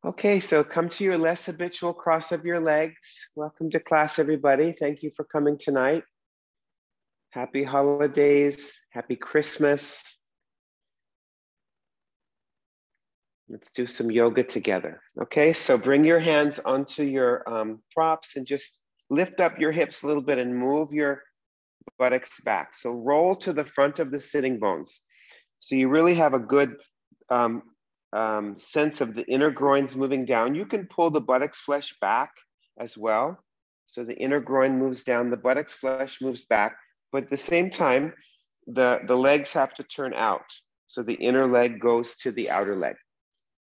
Okay, so come to your less habitual cross of your legs. Welcome to class, everybody. Thank you for coming tonight. Happy holidays, happy Christmas. Let's do some yoga together. Okay, so bring your hands onto your props and just lift up your hips a little bit and move your buttocks back. So roll to the front of the sitting bones. So you really have a good sense of the inner groins moving down. You can pull the buttocks flesh back as well. So the inner groin moves down, the buttocks flesh moves back, but at the same time, the legs have to turn out. So the inner leg goes to the outer leg.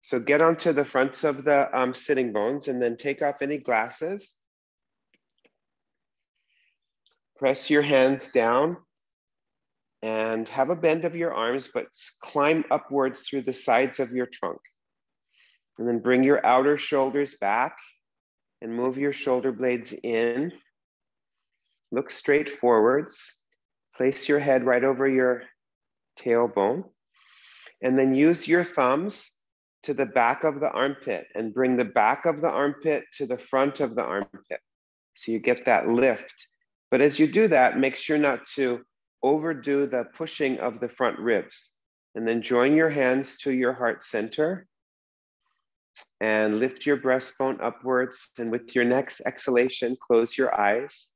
So get onto the fronts of the sitting bones and then take off any glasses. Press your hands down and have a bend of your arms, but climb upwards through the sides of your trunk. And then bring your outer shoulders back and move your shoulder blades in. Look straight forwards. Place your head right over your tailbone. And then use your thumbs to the back of the armpit and bring the back of the armpit to the front of the armpit. So you get that lift. But as you do that, make sure not to overdo the pushing of the front ribs. And then join your hands to your heart center and lift your breastbone upwards. And with your next exhalation, close your eyes.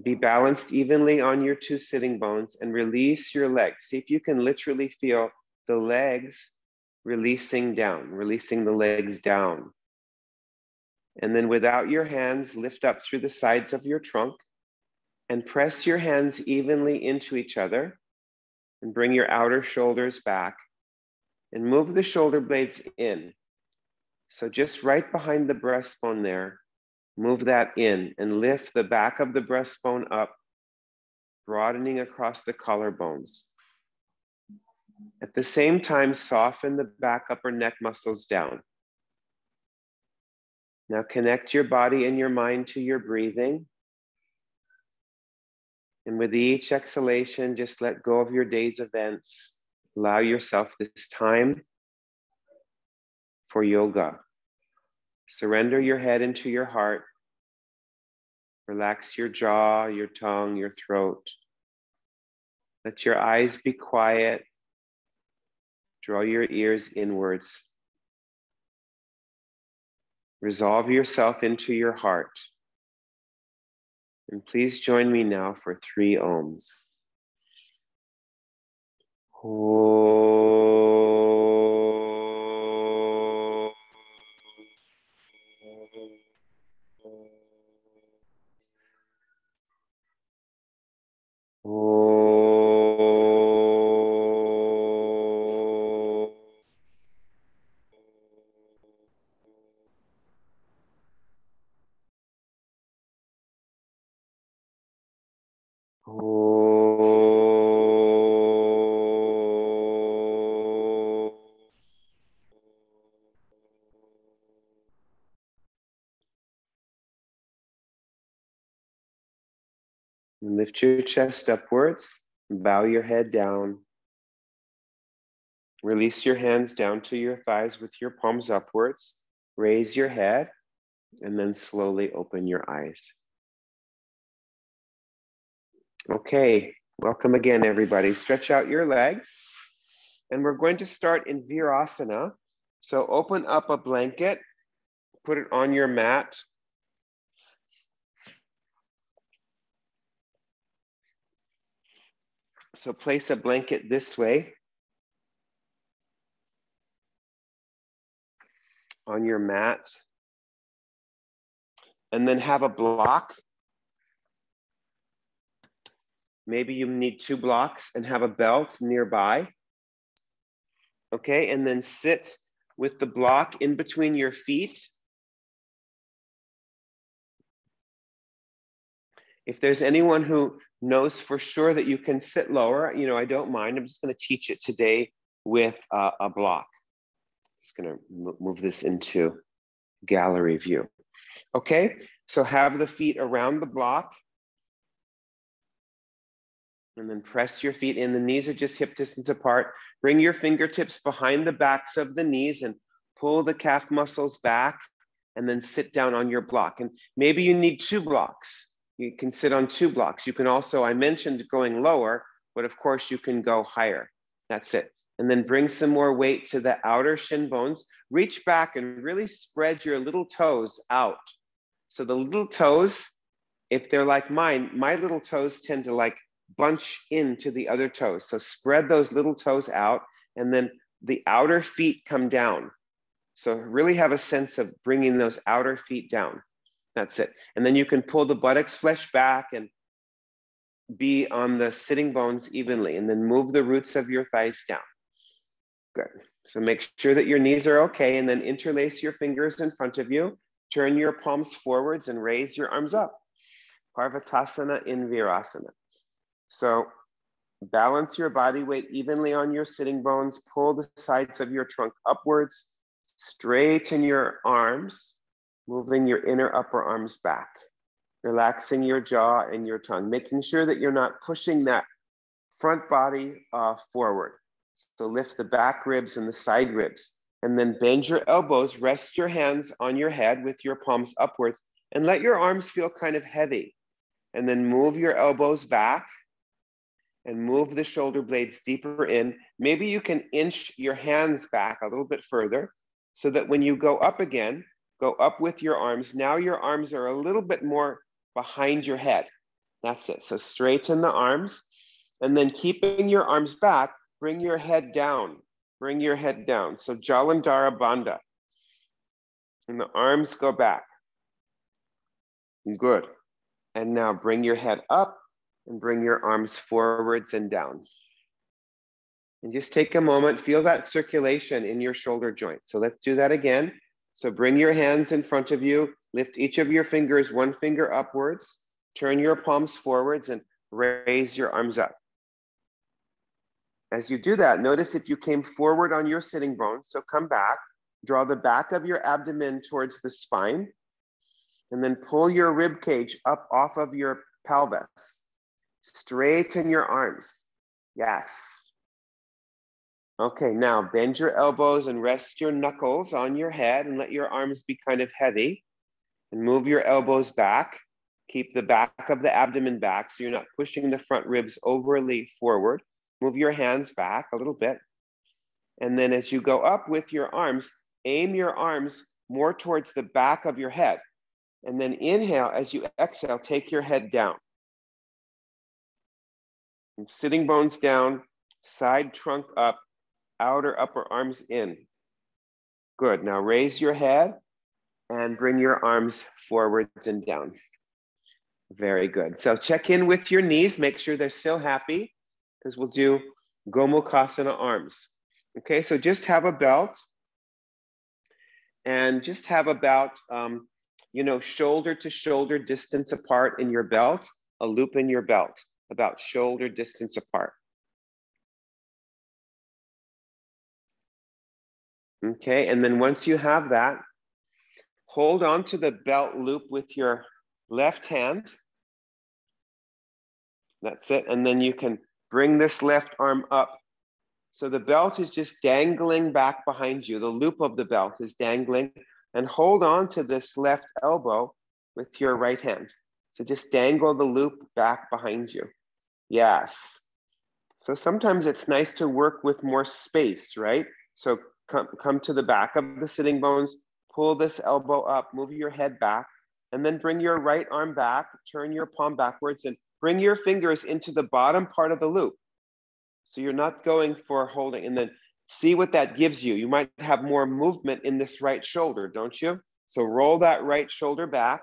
Be balanced evenly on your two sitting bones and release your legs. See if you can literally feel the legs releasing down, releasing the legs down. And then without your hands, lift up through the sides of your trunk and press your hands evenly into each other and bring your outer shoulders back and move the shoulder blades in. So just right behind the breastbone there, move that in and lift the back of the breastbone up, broadening across the collarbones. At the same time, soften the back upper neck muscles down. Now connect your body and your mind to your breathing. And with each exhalation, just let go of your day's events. Allow yourself this time for yoga. Surrender your head into your heart. Relax your jaw, your tongue, your throat. Let your eyes be quiet. Draw your ears inwards. Resolve yourself into your heart. And please join me now for 3 ohms. And lift your chest upwards, bow your head down. Release your hands down to your thighs with your palms upwards. Raise your head and then slowly open your eyes. Okay, welcome again, everybody. Stretch out your legs. And we're going to start in Virasana. So open up a blanket, put it on your mat. So place a blanket this way on your mat. And then have a block. Maybe you need 2 blocks and have a belt nearby. Okay, and then sit with the block in between your feet. If there's anyone who knows for sure that you can sit lower, I don't mind. I'm just going to teach it today with a block. Just going to move this into gallery view. Okay, so have the feet around the block. And then press your feet in. The knees are just hip distance apart. Bring your fingertips behind the backs of the knees and pull the calf muscles back, and then sit down on your block. And maybe you need 2 blocks. You can sit on 2 blocks. You can also, I mentioned going lower, but of course you can go higher. That's it. And then bring some more weight to the outer shin bones. Reach back and really spread your little toes out. So the little toes, if they're like mine, my little toes tend to like bunch into the other toes. So spread those little toes out, and then the outer feet come down. So really have a sense of bringing those outer feet down. That's it. And then you can pull the buttocks flesh back and be on the sitting bones evenly, and then move the roots of your thighs down. Good. So make sure that your knees are okay, and then interlace your fingers in front of you. Turn your palms forwards and raise your arms up. Parvatasana in Virasana. So balance your body weight evenly on your sitting bones. Pull the sides of your trunk upwards. Straighten your arms, moving your inner upper arms back. Relaxing your jaw and your tongue, making sure that you're not pushing that front body forward. So lift the back ribs and the side ribs, and then bend your elbows, rest your hands on your head with your palms upwards, and let your arms feel kind of heavy. And then move your elbows back and move the shoulder blades deeper in. Maybe you can inch your hands back a little bit further so that when you go up again, go up with your arms. Now your arms are a little bit more behind your head. That's it. So straighten the arms, and then keeping your arms back, bring your head down. Bring your head down. So Jalandhara Bandha. And the arms go back. Good. And now bring your head up and bring your arms forwards and down. And just take a moment, feel that circulation in your shoulder joint. So let's do that again. So bring your hands in front of you, lift each of your fingers, 1 finger upwards, turn your palms forwards and raise your arms up. As you do that, notice if you came forward on your sitting bones, so come back, draw the back of your abdomen towards the spine, and then pull your rib cage up off of your pelvis. Straighten your arms. Yes. Okay, now bend your elbows and rest your knuckles on your head and let your arms be kind of heavy. And move your elbows back. Keep the back of the abdomen back so you're not pushing the front ribs overly forward. Move your hands back a little bit. And then as you go up with your arms, aim your arms more towards the back of your head. And then inhale, as you exhale, take your head down. And sitting bones down, side trunk up, outer upper arms in. Good, now raise your head and bring your arms forwards and down. Very good. So check in with your knees, make sure they're still happy, because we'll do Gomukasana arms. Okay, so just have a belt and just have about, shoulder to shoulder distance apart in your belt, a loop in your belt, about shoulder distance apart. Okay, and then once you have that, hold on to the belt loop with your left hand. That's it, and then you can bring this left arm up. So the belt is just dangling back behind you. The loop of the belt is dangling, and hold on to this left elbow with your right hand. So just dangle the loop back behind you. Yes. So sometimes it's nice to work with more space, right? So come to the back of the sitting bones, pull this elbow up, move your head back, and then bring your right arm back, turn your palm backwards, and bring your fingers into the bottom part of the loop. So you're not going for holding, and then see what that gives you. You might have more movement in this right shoulder, don't you? So roll that right shoulder back,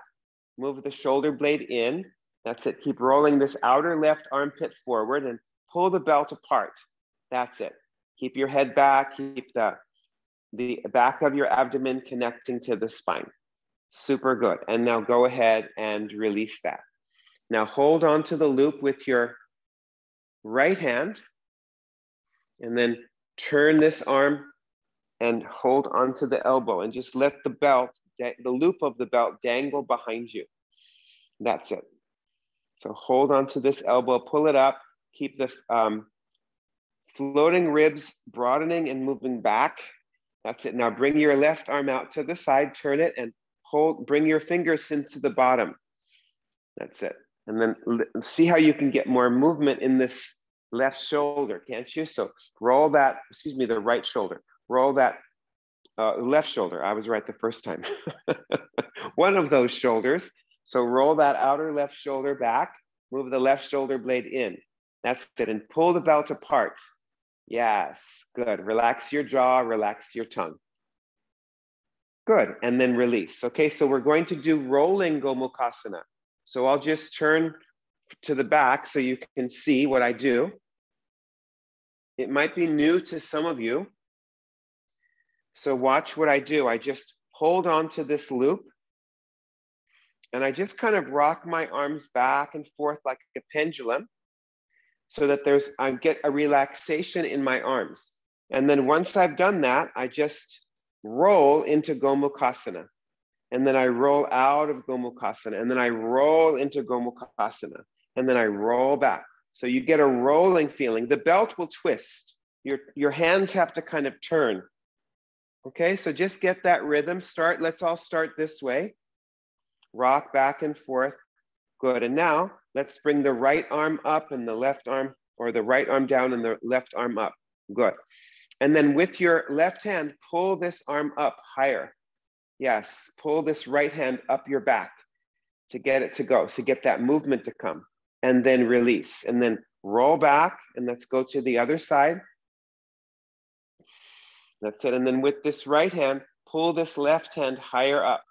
move the shoulder blade in. That's it. Keep rolling this outer left armpit forward and pull the belt apart. That's it. Keep your head back, keep the back of your abdomen connecting to the spine. Super good. And now go ahead and release that. Now hold on to the loop with your right hand, and then turn this arm and hold onto the elbow and just let the belt, the loop of the belt dangle behind you. That's it. So hold on to this elbow, pull it up, keep the floating ribs broadening and moving back That's it. Now bring your left arm out to the side, turn it and bring your fingers into the bottom. That's it. And then see how you can get more movement in this left shoulder, can't you? So roll that, the right shoulder. Roll that left shoulder. I was right the first time. One of those shoulders. So roll that outer left shoulder back, move the left shoulder blade in. That's it. And pull the belt apart. Yes, good. Relax your jaw, relax your tongue. Good, and then release. Okay, so we're going to do rolling Gomukasana. So I'll just turn to the back so you can see what I do. It might be new to some of you. So watch what I do. I just hold on to this loop and I just kind of rock my arms back and forth like a pendulum so that I get a relaxation in my arms. And then once I've done that, I just roll into Gomukasana. And then I roll out of Gomukasana. And then I roll into Gomukasana. And then I roll back. So you get a rolling feeling. The belt will twist. Your hands have to kind of turn. Okay, so just get that rhythm. Let's all start this way. Rock back and forth. Good, and now let's bring the right arm up and the left arm, or the right arm down and the left arm up. Good. And then with your left hand, pull this arm up higher. Yes, pull this right hand up your back to get it to go, so get that movement to come. And then release, and then roll back, and let's go to the other side. That's it, and then with this right hand, pull this left hand higher up.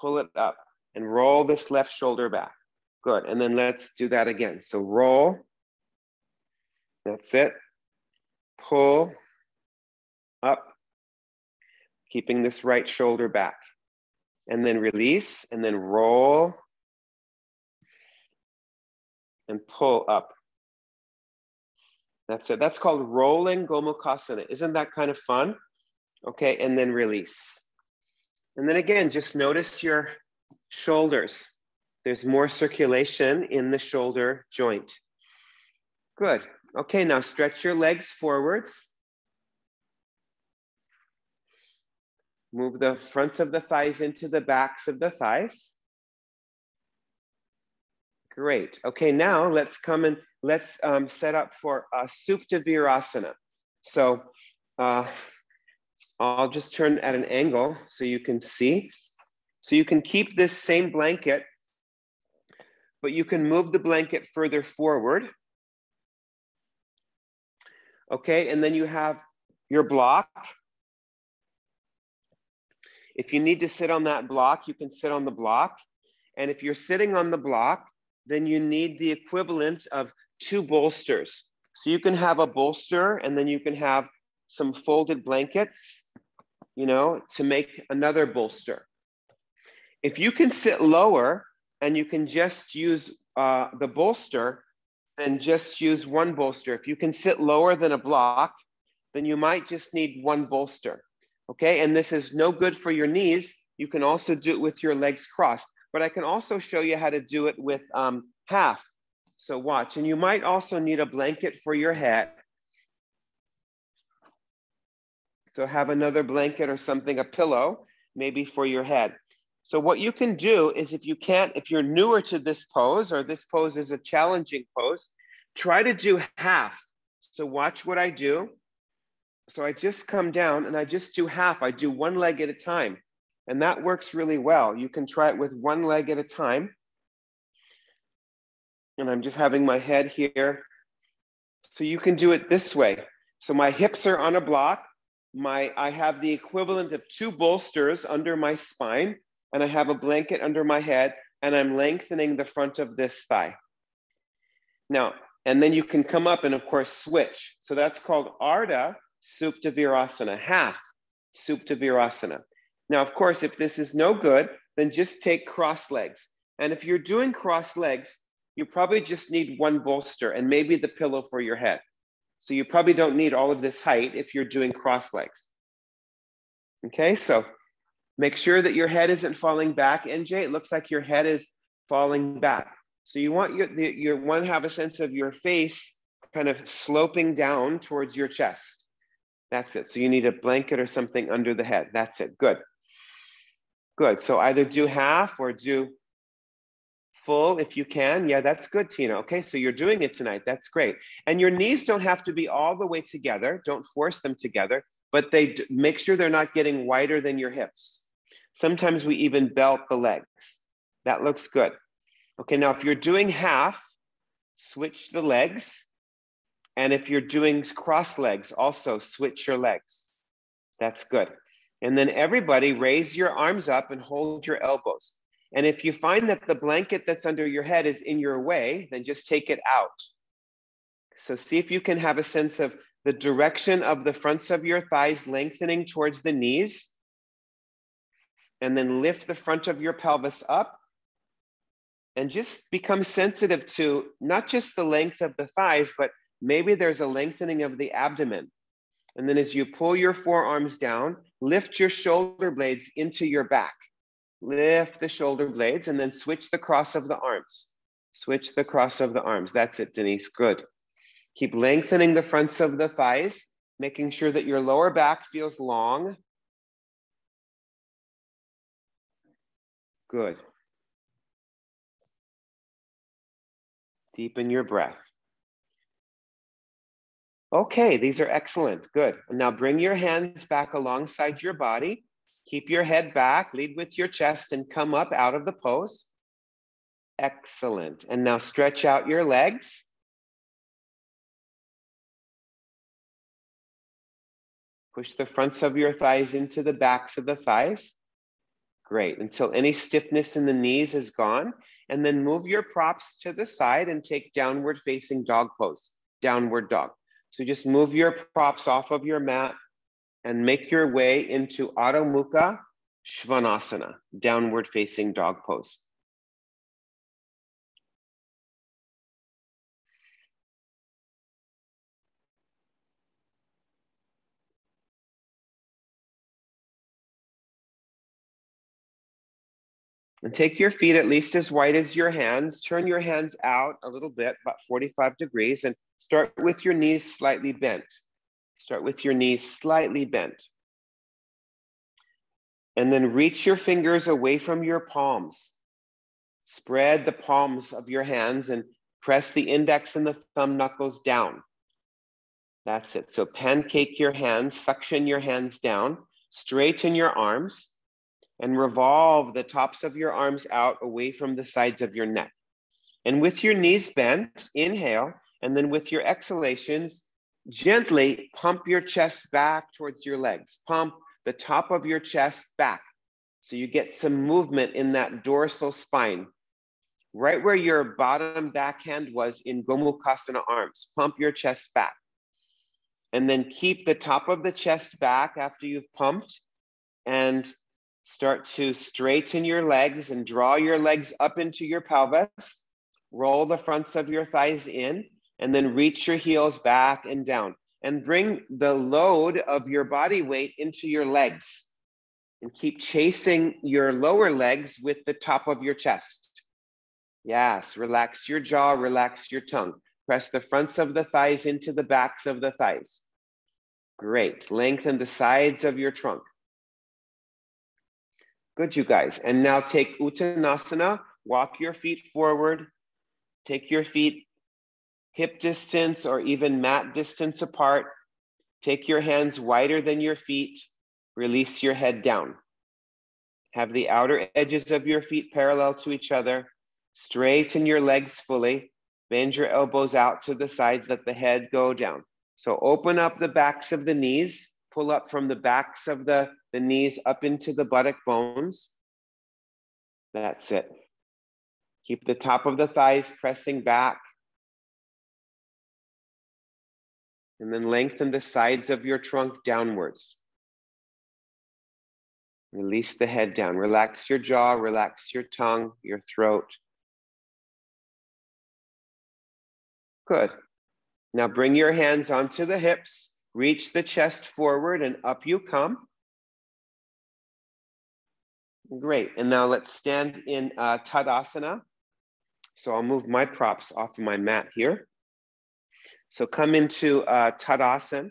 Pull it up, and roll this left shoulder back. Good, and then let's do that again. So roll, that's it. Pull up, keeping this right shoulder back. And then release, and then roll, and pull up. That's it. That's called rolling Gomukasana. Isn't that kind of fun? Okay, and then release. And then again, just notice your shoulders. There's more circulation in the shoulder joint. Good. Okay, now stretch your legs forwards. Move the fronts of the thighs into the backs of the thighs. Great. Okay, now let's come and let's set up for Supta Virasana. So I'll just turn at an angle so you can see. So you can keep this same blanket, but you can move the blanket further forward. Okay, and then you have your block. If you need to sit on that block, you can sit on the block. And if you're sitting on the block, then you need the equivalent of 2 bolsters. So you can have a bolster, and then you can have some folded blankets, to make another bolster. If you can sit lower and you can just use the bolster, then just use 1 bolster. If you can sit lower than a block, then you might just need 1 bolster. Okay, and this is no good for your knees. You can also do it with your legs crossed, but I can also show you how to do it with half. So watch, and you might also need a blanket for your head. So have another blanket or something, a pillow, maybe for your head. So what you can do is if you're newer to this pose, or this pose is a challenging pose, try to do half. So watch what I do. So I just come down and I just do half. I do 1 leg at a time. And that works really well. You can try it with 1 leg at a time. And I'm just having my head here. So you can do it this way. So my hips are on a block. I have the equivalent of 2 bolsters under my spine, and I have a blanket under my head, and I'm lengthening the front of this thigh. Now, and then you can come up and of course switch. So that's called Ardha Supta Virasana, half Supta Virasana. Now, of course, if this is no good, then just take cross legs. And if you're doing cross legs, you probably just need 1 bolster and maybe the pillow for your head. So you probably don't need all of this height if you're doing cross legs. Okay, so make sure that your head isn't falling back, NJ. It looks like your head is falling back. So you want you want to have a sense of your face kind of sloping down towards your chest. That's it. So you need a blanket or something under the head. That's it. Good. Good. So either do half or do full if you can. Yeah, that's good, Tina. Okay, so you're doing it tonight. That's great. And your knees don't have to be all the way together. Don't force them together, but they make sure they're not getting wider than your hips. Sometimes we even belt the legs. That looks good. Okay, now if you're doing half, switch the legs. And if you're doing cross legs, also switch your legs. That's good. And then everybody raise your arms up and hold your elbows. And if you find that the blanket that's under your head is in your way, then just take it out. So see if you can have a sense of the direction of the fronts of your thighs lengthening towards the knees. And then lift the front of your pelvis up. And just become sensitive to not just the length of the thighs, but maybe there's a lengthening of the abdomen. And then as you pull your forearms down, lift your shoulder blades into your back. Lift the shoulder blades and then switch the cross of the arms. Switch the cross of the arms. That's it, Denise. Good. Keep lengthening the fronts of the thighs, making sure that your lower back feels long. Good. Deepen your breath. Okay, these are excellent. Good. And now bring your hands back alongside your body. Keep your head back, lead with your chest, and come up out of the pose. Excellent. And now stretch out your legs. Push the fronts of your thighs into the backs of the thighs. Great. Until any stiffness in the knees is gone. And then move your props to the side and take downward facing dog pose, downward dog. So just move your props off of your mat and make your way into Adho Mukha Svanasana, downward facing dog pose. And take your feet at least as wide as your hands. Turn your hands out a little bit, about 45 degrees, and start with your knees slightly bent. Start with your knees slightly bent. And then reach your fingers away from your palms. Spread the palms of your hands and press the index and the thumb knuckles down. That's it. So pancake your hands, suction your hands down, straighten your arms, and revolve the tops of your arms out away from the sides of your neck. And with your knees bent, inhale, and then with your exhalations, gently pump your chest back towards your legs. Pump the top of your chest back. So you get some movement in that dorsal spine, right where your bottom backhand was in Gomukasana arms. Pump your chest back. And then keep the top of the chest back after you've pumped, and start to straighten your legs and draw your legs up into your pelvis. Roll the fronts of your thighs in, and then reach your heels back and down. And bring the load of your body weight into your legs. And keep chasing your lower legs with the top of your chest. Yes, relax your jaw, relax your tongue. Press the fronts of the thighs into the backs of the thighs. Great. Lengthen the sides of your trunk. Good, you guys. And now take Uttanasana. Walk your feet forward. Take your feet hip distance or even mat distance apart. Take your hands wider than your feet. Release your head down. Have the outer edges of your feet parallel to each other. Straighten your legs fully. Bend your elbows out to the sides, let the head go down. So open up the backs of the knees. Pull up from the backs of the knees up into the buttock bones. That's it. Keep the top of the thighs pressing back. And then lengthen the sides of your trunk downwards. Release the head down. Relax your jaw, relax your tongue, your throat. Good. Now bring your hands onto the hips. Reach the chest forward and up you come. Great. And now let's stand in Tadasana. So I'll move my props off of my mat here. So come into Tadasana.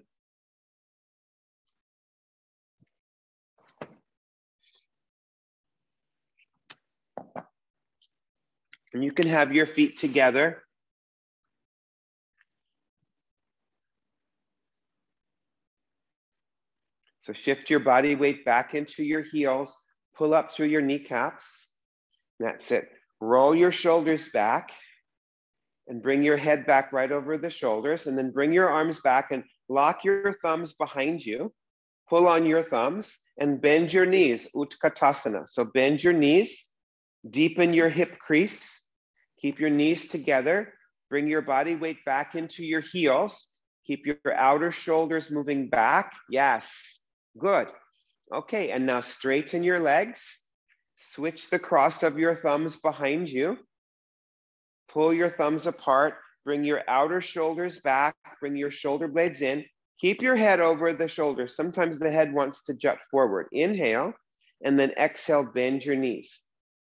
And you can have your feet together. So shift your body weight back into your heels, pull up through your kneecaps. That's it. Roll your shoulders back and bring your head back right over the shoulders, and then bring your arms back and lock your thumbs behind you. Pull on your thumbs and bend your knees, Ucatasana. So bend your knees, deepen your hip crease, keep your knees together, bring your body weight back into your heels, keep your outer shoulders moving back. Yes, good. Okay, and now straighten your legs, switch the cross of your thumbs behind you, pull your thumbs apart, bring your outer shoulders back, bring your shoulder blades in, keep your head over the shoulders. Sometimes the head wants to jut forward. Inhale, and then exhale, bend your knees.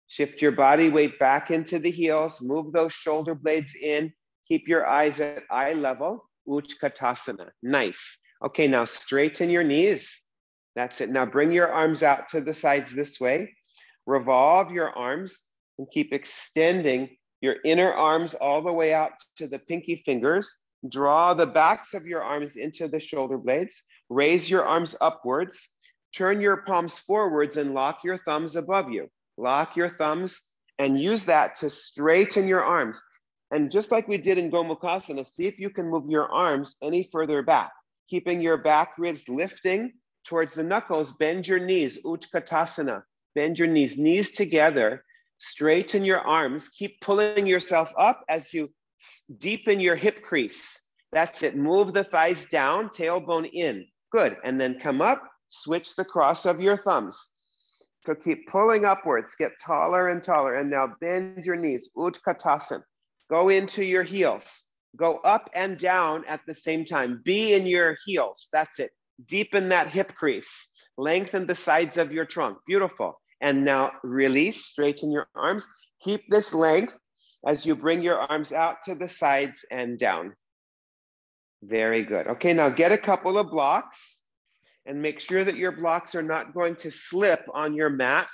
Shift your body weight back into the heels, move those shoulder blades in, keep your eyes at eye level, Ucatasana. Nice. Okay, now straighten your knees. That's it. Now bring your arms out to the sides this way. Revolve your arms and keep extending your inner arms all the way out to the pinky fingers. Draw the backs of your arms into the shoulder blades. Raise your arms upwards. Turn your palms forwards and lock your thumbs above you. Lock your thumbs and use that to straighten your arms. And just like we did in Gomukasana, see if you can move your arms any further back. Keeping your back ribs lifting towards the knuckles, bend your knees, Ucatasana. Bend your knees, knees together. Straighten your arms. Keep pulling yourself up as you deepen your hip crease. That's it. Move the thighs down, tailbone in. Good. And then come up, switch the cross of your thumbs. So keep pulling upwards, get taller and taller. And now bend your knees, Ucatasana. Go into your heels. Go up and down at the same time. Be in your heels. That's it. Deepen that hip crease. Lengthen the sides of your trunk. Beautiful. And now release, straighten your arms. Keep this length as you bring your arms out to the sides and down. Very good. Okay, now get a couple of blocks and make sure that your blocks are not going to slip on your mat.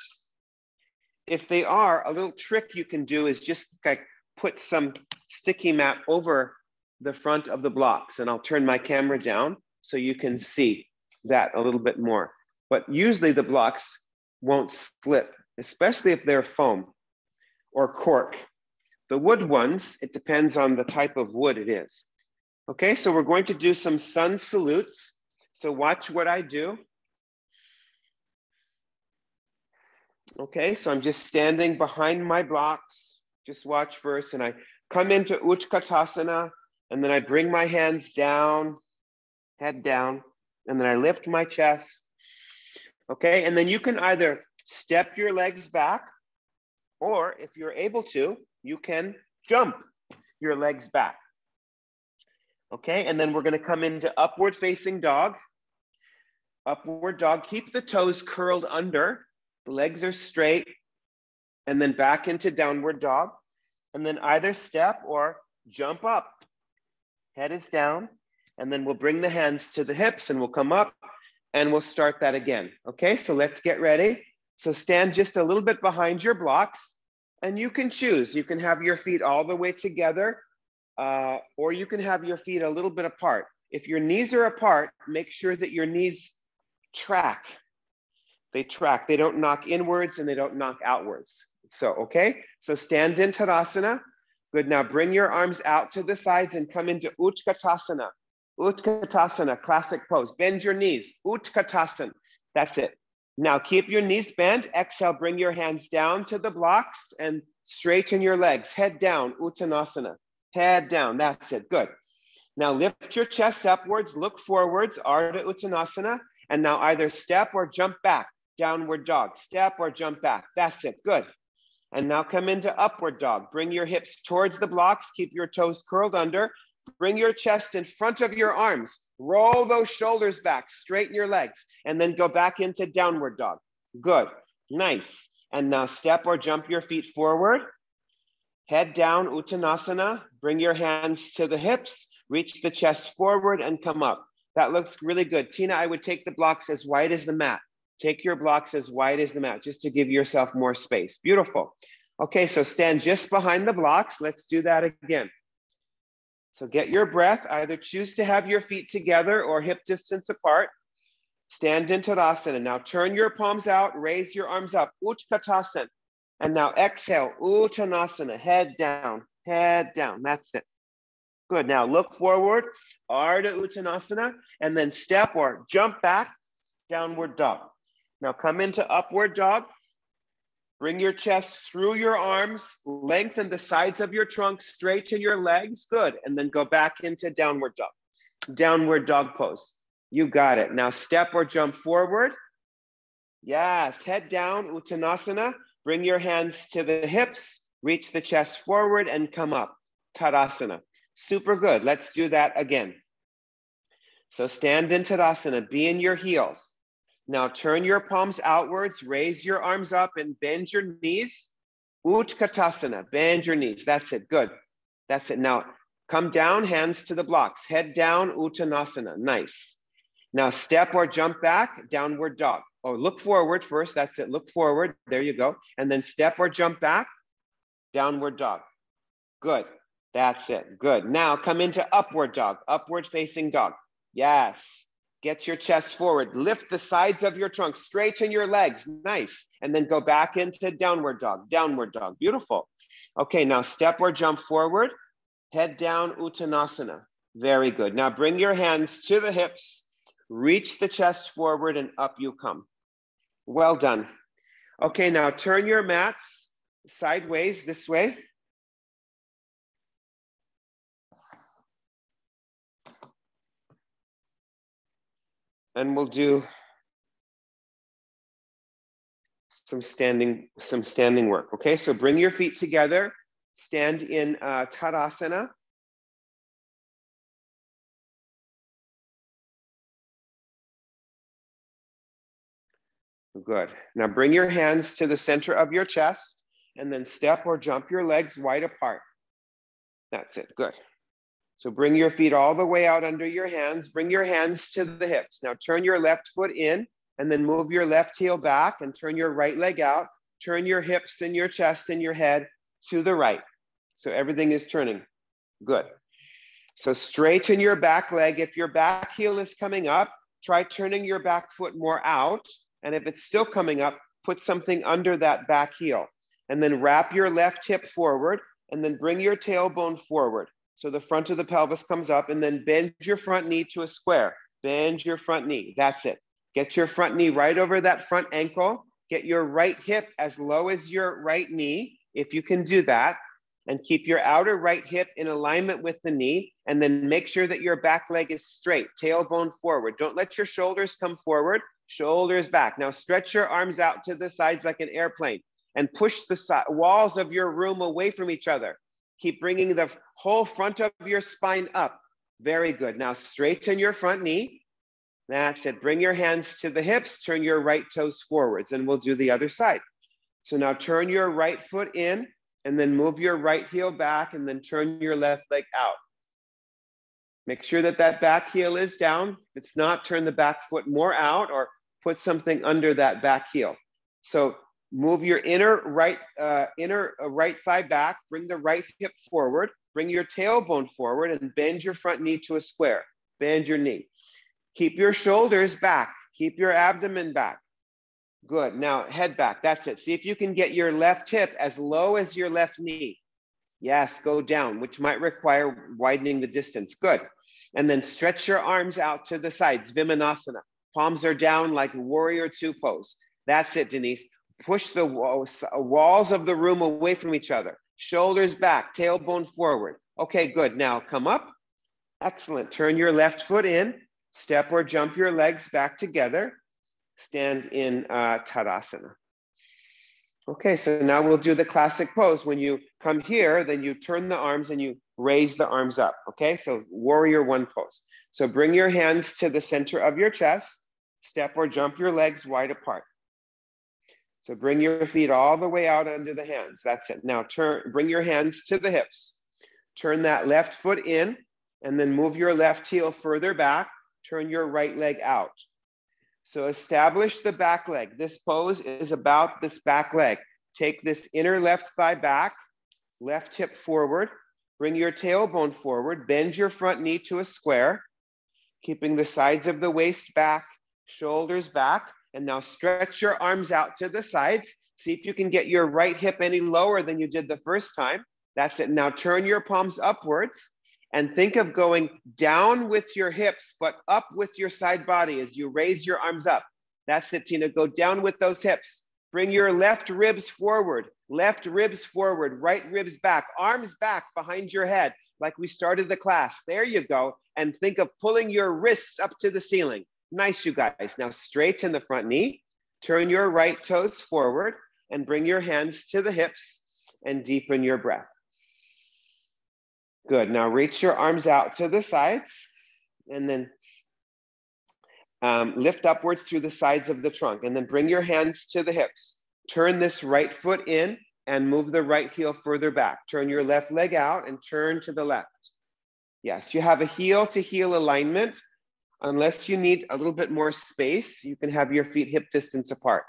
If they are, a little trick you can do is just like put some sticky mat over the front of the blocks, and I'll turn my camera down so you can see that a little bit more. But usually the blocks won't slip, especially if they're foam or cork. The wood ones, it depends on the type of wood it is. Okay, so we're going to do some sun salutes. So watch what I do. Okay, so I'm just standing behind my blocks. Just watch first, and I come into Ucatasana, and then I bring my hands down, head down, and then I lift my chest. Okay, and then you can either step your legs back, or if you're able to, you can jump your legs back. Okay, and then we're gonna come into upward facing dog. Upward dog, keep the toes curled under, the legs are straight, and then back into downward dog. And then either step or jump up. Head is down, and then we'll bring the hands to the hips and we'll come up and we'll start that again. Okay, so let's get ready. So stand just a little bit behind your blocks, and you can choose. You can have your feet all the way together, or you can have your feet a little bit apart. If your knees are apart, make sure that your knees track. They track, they don't knock inwards and they don't knock outwards. So, okay, so stand in Tadasana. Good, now bring your arms out to the sides and come into Ucatasana. Ucatasana, classic pose. Bend your knees, Ucatasana. That's it. Now keep your knees bent. Exhale, bring your hands down to the blocks and straighten your legs. Head down, Uttanasana. Head down, that's it, good. Now lift your chest upwards, look forwards, Ardha Uttanasana. And now either step or jump back, downward dog. Step or jump back, that's it, good. And now come into upward dog. Bring your hips towards the blocks, keep your toes curled under. Bring your chest in front of your arms. Roll those shoulders back, straighten your legs, and then go back into downward dog. Good, nice. And now step or jump your feet forward. Head down, Uttanasana. Bring your hands to the hips, reach the chest forward and come up. That looks really good. Tina, I would take the blocks as wide as the mat. Take your blocks as wide as the mat, just to give yourself more space. Beautiful. Okay, so stand just behind the blocks. Let's do that again. So get your breath, either choose to have your feet together or hip distance apart. Stand in Tadasana. Now turn your palms out, raise your arms up, Ucatasana. And now exhale, Uttanasana, head down, that's it. Good, now look forward, Ardha Uttanasana, and then step or jump back, downward dog. Now come into upward dog. Bring your chest through your arms, lengthen the sides of your trunk, straighten your legs, good. And then go back into downward dog pose. You got it. Now step or jump forward. Yes, head down, Uttanasana. Bring your hands to the hips, reach the chest forward and come up, Tadasana. Super good, let's do that again. So stand in Tadasana, be in your heels. Now turn your palms outwards, raise your arms up and bend your knees. Ucatasana, bend your knees. That's it, good. That's it. Now come down, hands to the blocks. Head down, Uttanasana, nice. Now step or jump back, downward dog. Or look forward first, that's it, look forward, there you go. And then step or jump back, downward dog. Good, that's it, good. Now come into upward dog, upward facing dog. Yes. Get your chest forward, lift the sides of your trunk, straighten your legs, nice. And then go back into downward dog, beautiful. Okay, now step or jump forward, head down, Uttanasana. Very good. Now bring your hands to the hips, reach the chest forward and up you come. Well done. Okay, now turn your mats sideways this way. And we'll do some standing work. Okay, so bring your feet together, stand in Tadasana. Good. Now bring your hands to the center of your chest and then step or jump your legs wide apart. That's it, good. So bring your feet all the way out under your hands. Bring your hands to the hips. Now turn your left foot in and then move your left heel back and turn your right leg out. Turn your hips and your chest and your head to the right. So everything is turning. Good. So straighten your back leg. If your back heel is coming up, try turning your back foot more out. And if it's still coming up, put something under that back heel. And then wrap your left hip forward and then bring your tailbone forward. So the front of the pelvis comes up and then bend your front knee to a square. Bend your front knee, that's it. Get your front knee right over that front ankle. Get your right hip as low as your right knee, if you can do that. And keep your outer right hip in alignment with the knee. And then make sure that your back leg is straight, tailbone forward. Don't let your shoulders come forward, shoulders back. Now stretch your arms out to the sides like an airplane and push the walls of your room away from each other. Keep bringing the whole front of your spine up. Very good. Now straighten your front knee. That's it. Bring your hands to the hips, turn your right toes forwards, and we'll do the other side. So now turn your right foot in and then move your right heel back and then turn your left leg out. Make sure that that back heel is down. If it's not, turn the back foot more out or put something under that back heel. So move your inner right thigh back, bring the right hip forward, bring your tailbone forward and bend your front knee to a square. Bend your knee. Keep your shoulders back, keep your abdomen back. Good, now head back, that's it. See if you can get your left hip as low as your left knee. Yes, go down, which might require widening the distance, good. And then stretch your arms out to the sides, Vimanasana. Palms are down like warrior two pose. That's it, Denise. Push the walls of the room away from each other. Shoulders back, tailbone forward. Okay, good. Now come up. Excellent. Turn your left foot in. Step or jump your legs back together. Stand in Tadasana. Okay, so now we'll do the classic pose. When you come here, then you turn the arms and you raise the arms up. Okay, so warrior one pose. So bring your hands to the center of your chest. Step or jump your legs wide apart. So bring your feet all the way out under the hands. That's it. Now bring your hands to the hips. Turn that left foot in and then move your left heel further back. Turn your right leg out. So establish the back leg. This pose is about this back leg. take this inner left thigh back, left hip forward, bring your tailbone forward, bend your front knee to a square, keeping the sides of the waist back, shoulders back, and now stretch your arms out to the sides. See if you can get your right hip any lower than you did the first time. That's it. Now turn your palms upwards and think of going down with your hips, but up with your side body as you raise your arms up. That's it, Tina. Go down with those hips. Bring your left ribs forward, right ribs back, arms back behind your head, like we started the class. There you go. And think of pulling your wrists up to the ceiling. Nice, you guys. Now straighten the front knee, turn your right toes forward and bring your hands to the hips and deepen your breath. Good. Now reach your arms out to the sides and then lift upwards through the sides of the trunk and then bring your hands to the hips. Turn this right foot in and move the right heel further back. Turn your left leg out and turn to the left. Yes, you have a heel to heel alignment. Unless you need a little bit more space, you can have your feet hip distance apart.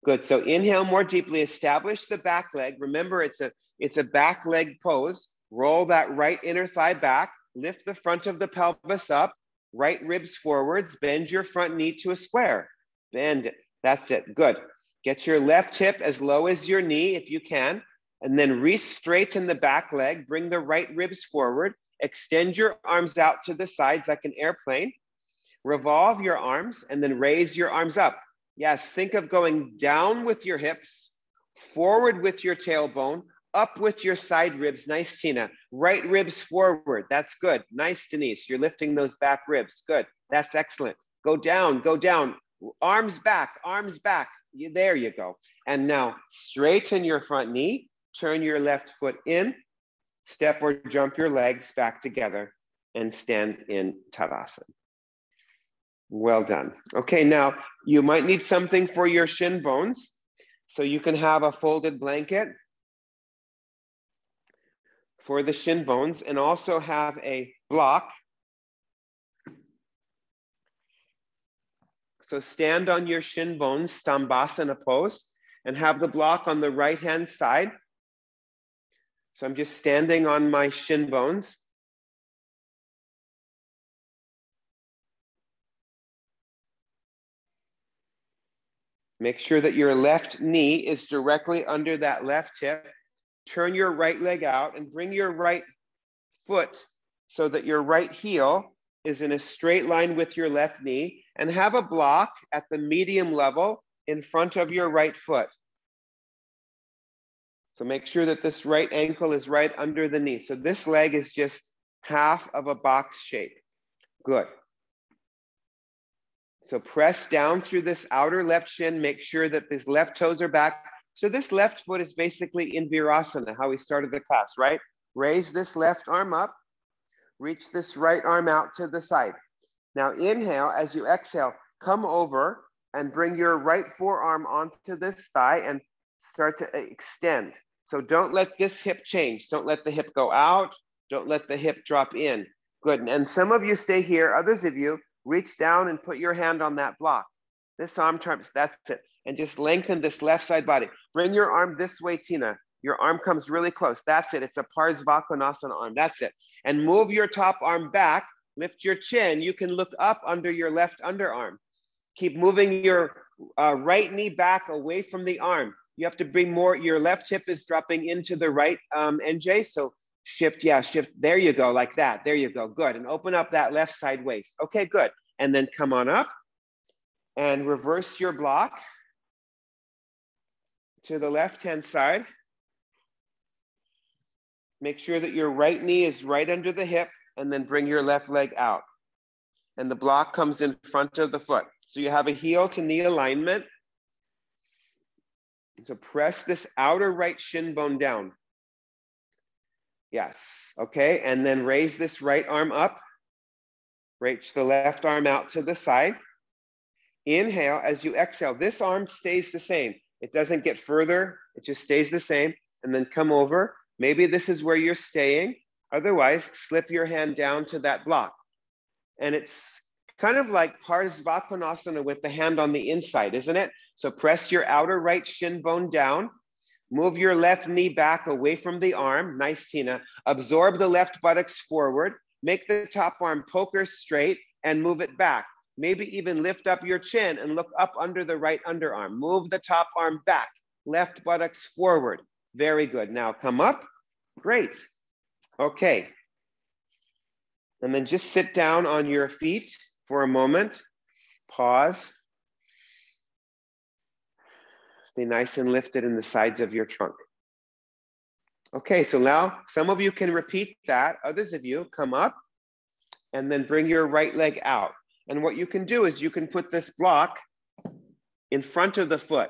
Good. So inhale more deeply, establish the back leg. Remember, it's a back leg pose. Roll that right inner thigh back, lift the front of the pelvis up, right ribs forwards, bend your front knee to a square. Bend it. That's it. Good. Get your left hip as low as your knee if you can, and then re-straighten the back leg. Bring the right ribs forward. Extend your arms out to the sides like an airplane. Revolve your arms and then raise your arms up. Yes, think of going down with your hips, forward with your tailbone, up with your side ribs. Nice, Tina. Right ribs forward. That's good. Nice, Denise. You're lifting those back ribs. Good. That's excellent. Go down, go down. Arms back, arms back. There you go. And now straighten your front knee. Turn your left foot in. Step or jump your legs back together and stand in Tadasana. Well done. Okay, now you might need something for your shin bones. So you can have a folded blanket for the shin bones and also have a block. So stand on your shin bones, Stambhasana pose, and have the block on the right-hand side. So I'm just standing on my shin bones. Make sure that your left knee is directly under that left hip. Turn your right leg out and bring your right foot so that your right heel is in a straight line with your left knee, and have a block at the medium level in front of your right foot. So make sure that this right ankle is right under the knee. So this leg is just half of a box shape. Good. So press down through this outer left shin. Make sure that these left toes are back. So this left foot is basically in Virasana, how we started the class, right? Raise this left arm up. Reach this right arm out to the side. Now inhale, as you exhale, come over and bring your right forearm onto this thigh and start to extend. So don't let this hip change. Don't let the hip go out. Don't let the hip drop in. Good. And some of you stay here. Others of you reach down and put your hand on that block. This arm turns, that's it. And just lengthen this left side body. Bring your arm this way, Tina. Your arm comes really close. That's it. It's a Baddha Konasana arm. That's it. And move your top arm back. Lift your chin. You can look up under your left underarm. Keep moving your right knee back away from the arm. You have to bring more, your left hip is dropping into the right NJ. So shift, yeah, shift. There you go, like that. There you go, good. And open up that left side waist. Okay, good. And then come on up and reverse your block to the left-hand side. Make sure that your right knee is right under the hip and then bring your left leg out. And the block comes in front of the foot. So you have a heel to knee alignment. So press this outer right shin bone down. Yes, okay. And then raise this right arm up. Reach the left arm out to the side. Inhale, as you exhale, this arm stays the same. It doesn't get further, it just stays the same. And then come over. Maybe this is where you're staying. Otherwise, slip your hand down to that block. And it's kind of like Parsvakonasana with the hand on the inside, isn't it? So press your outer right shin bone down Move your left knee back away from the arm. Nice, Tina. Absorb the left buttocks forward. Make the top arm poker straight and move it back. Maybe even lift up your chin and look up under the right underarm. Move the top arm back. Left buttocks forward. Very good. Now come up. Great. Okay. And then just sit down on your feet for a moment. Pause. Stay nice and lifted in the sides of your trunk. Okay, so now some of you can repeat that. Others of you come up and then bring your right leg out. And what you can do is you can put this block in front of the foot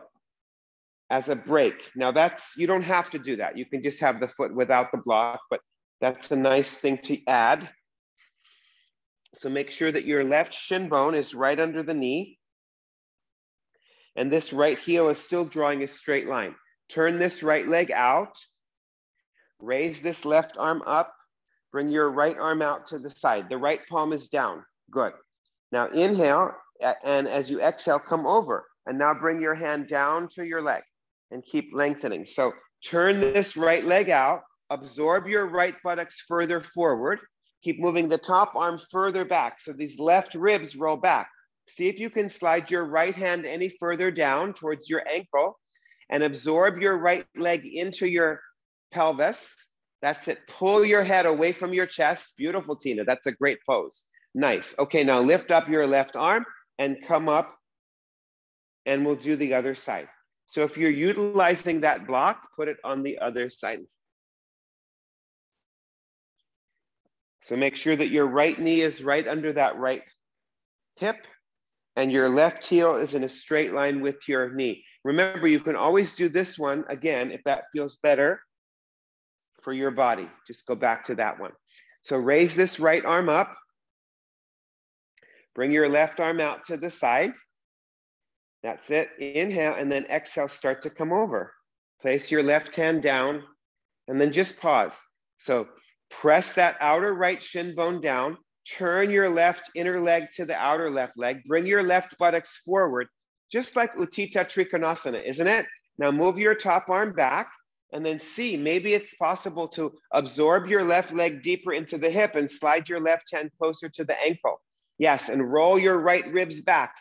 as a break. Now you don't have to do that. You can just have the foot without the block, but that's a nice thing to add. So make sure that your left shin bone is right under the knee. And this right heel is still drawing a straight line. Turn this right leg out. Raise this left arm up. Bring your right arm out to the side. The right palm is down. Good. Now inhale, and as you exhale, come over. And now bring your hand down to your leg and keep lengthening. So turn this right leg out. Absorb your right buttocks further forward. Keep moving the top arm further back. So these left ribs roll back. See if you can slide your right hand any further down towards your ankle and absorb your right leg into your pelvis. That's it. Pull your head away from your chest. Beautiful, Tina. That's a great pose. Nice. Okay, now lift up your left arm and come up, and we'll do the other side. So if you're utilizing that block, put it on the other side. So make sure that your right knee is right under that right hip, and your left heel is in a straight line with your knee. Remember, you can always do this one again if that feels better for your body. Just go back to that one. So raise this right arm up. Bring your left arm out to the side. That's it. Inhale, and then exhale, start to come over. Place your left hand down, and then just pause. So press that outer right shin bone down. Turn your left inner leg to the outer left leg. Bring your left buttocks forward, just like Uttanasana, isn't it? Now move your top arm back, and then see, maybe it's possible to absorb your left leg deeper into the hip and slide your left hand closer to the ankle. Yes, and roll your right ribs back,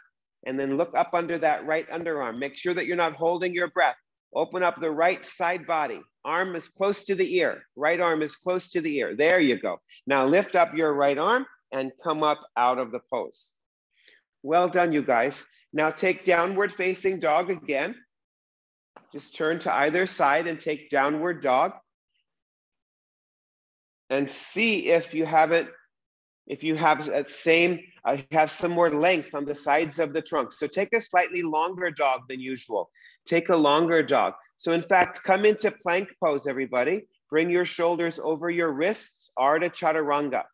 and then look up under that right underarm. Make sure that you're not holding your breath. Open up the right side body. Arm is close to the ear. Right arm is close to the ear. There you go. Now lift up your right arm and come up out of the pose. Well done, you guys. Now take downward facing dog again. Just turn to either side and take downward dog. And see if you have some more length on the sides of the trunk. So take a slightly longer dog than usual. Take a longer dog. So in fact, come into plank pose, everybody. Bring your shoulders over your wrists, Ardha Chaturanga.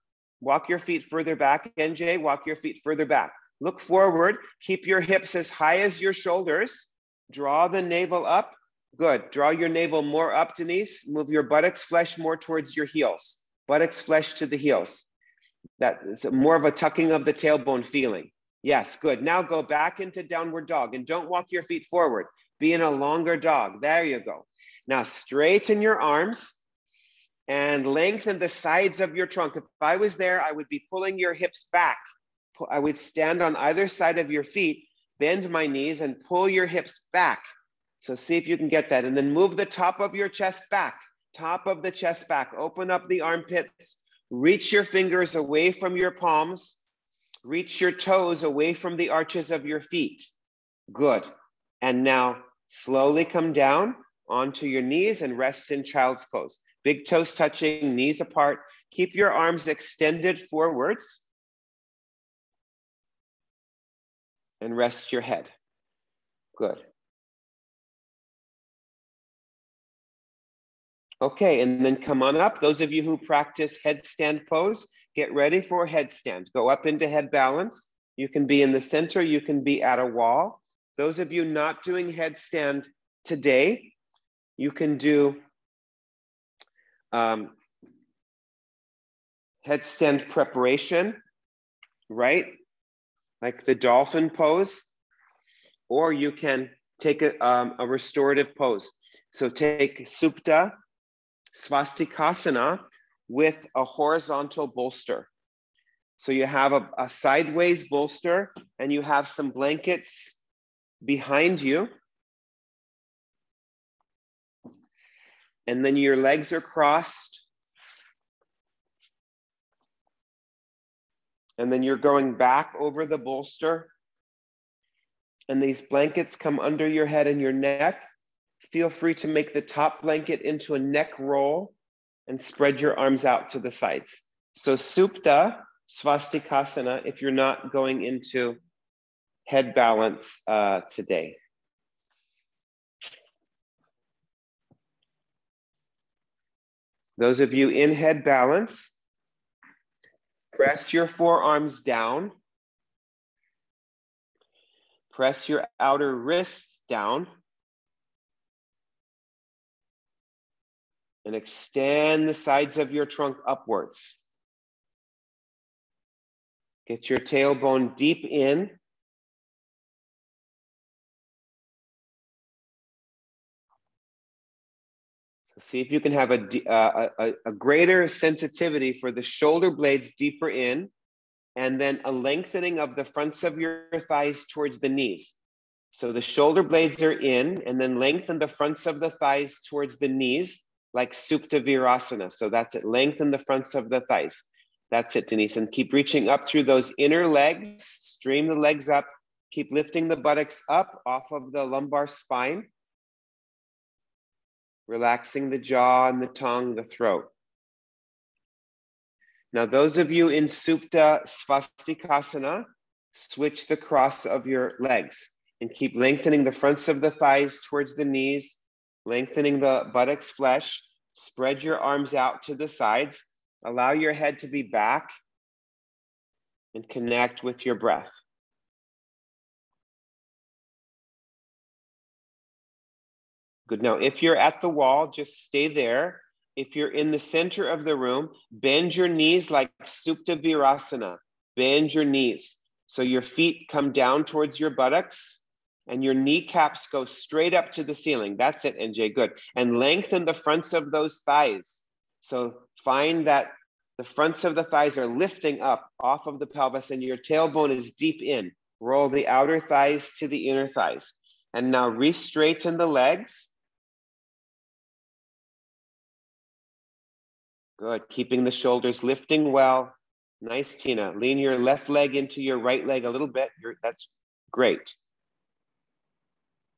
Walk your feet further back, NJ, walk your feet further back. Look forward, keep your hips as high as your shoulders. Draw the navel up, good. Draw your navel more up, Denise. Move your buttocks flesh more towards your heels. Buttocks flesh to the heels. That is more of a tucking of the tailbone feeling. Yes, good. Now go back into downward dog and don't walk your feet forward. Be in a longer dog. There you go. Now straighten your arms and lengthen the sides of your trunk. If I was there, I would be pulling your hips back. I would stand on either side of your feet, bend my knees and pull your hips back. So see if you can get that. And then move the top of your chest back. Top of the chest back. Open up the armpits. Reach your fingers away from your palms. Reach your toes away from the arches of your feet. Good. And now slowly come down onto your knees and rest in child's pose. Big toes touching, knees apart. Keep your arms extended forwards. And rest your head. Good. Okay, and then come on up. Those of you who practice headstand pose, get ready for headstand. Go up into head balance. You can be in the center, you can be at a wall. Those of you not doing headstand today, you can do headstand preparation, right? Like the dolphin pose, or you can take a restorative pose. So take Supta Swastikasana with a horizontal bolster. So you have a sideways bolster and you have some blankets behind you. And then your legs are crossed. And then you're going back over the bolster. And these blankets come under your head and your neck. Feel free to make the top blanket into a neck roll and spread your arms out to the sides. So Supta Swastikasana if you're not going into head balance today. Those of you in head balance, press your forearms down. Press your outer wrists down. And extend the sides of your trunk upwards. Get your tailbone deep in. So see if you can have a greater sensitivity for the shoulder blades deeper in, and then a lengthening of the fronts of your thighs towards the knees. So the shoulder blades are in, and then lengthen the fronts of the thighs towards the knees, like Supta Virasana. So that's it, lengthen the fronts of the thighs. That's it, Denise. And keep reaching up through those inner legs, stream the legs up, keep lifting the buttocks up off of the lumbar spine, relaxing the jaw and the tongue, the throat. Now, those of you in Supta Swastikasana, switch the cross of your legs and keep lengthening the fronts of the thighs towards the knees, lengthening the buttocks flesh, spread your arms out to the sides, allow your head to be back, and connect with your breath. Good. Now, if you're at the wall, just stay there. If you're in the center of the room, bend your knees like Supta Virasana. Bend your knees. So your feet come down towards your buttocks and your kneecaps go straight up to the ceiling. That's it, NJ, good. And lengthen the fronts of those thighs. So find that the fronts of the thighs are lifting up off of the pelvis and your tailbone is deep in. Roll the outer thighs to the inner thighs. And now re-straighten the legs. Good, keeping the shoulders lifting well. Nice, Tina. Lean your left leg into your right leg a little bit. That's great.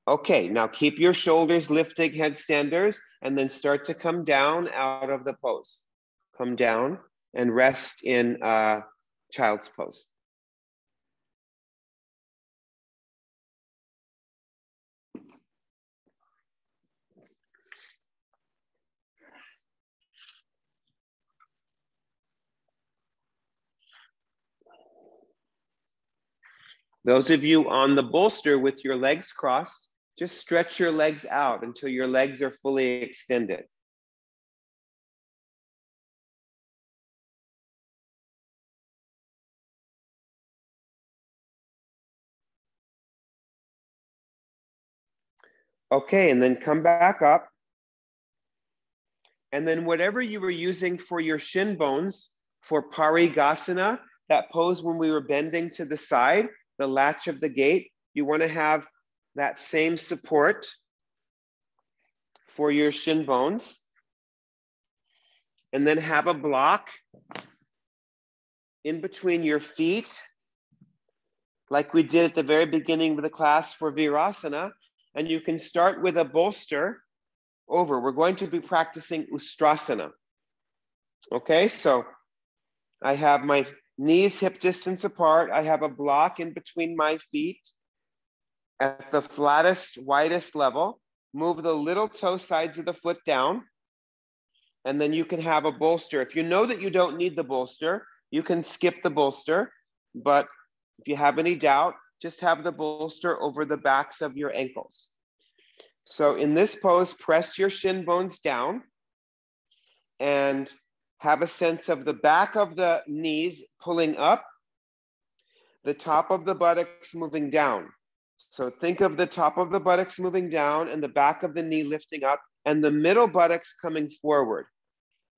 Okay, now keep your shoulders lifting, headstanders, and then start to come down out of the pose. Come down and rest in child's pose. Those of you on the bolster with your legs crossed, just stretch your legs out until your legs are fully extended. Okay, and then come back up. And then whatever you were using for your shin bones for Parigasana, that pose when we were bending to the side, the latch of the gate, you want to have that same support for your shin bones. And then have a block in between your feet, like we did at the very beginning of the class for Virasana. And you can start with a bolster over. We're going to be practicing Ustrasana. Okay, so I have my knees hip distance apart. I have a block in between my feet at the flattest, widest level. Move the little toe sides of the foot down. And then you can have a bolster. If you know that you don't need the bolster, you can skip the bolster. But if you have any doubt, just have the bolster over the backs of your ankles. So in this pose, press your shin bones down and have a sense of the back of the knees pulling up, the top of the buttocks moving down. So think of the top of the buttocks moving down and the back of the knee lifting up and the middle buttocks coming forward.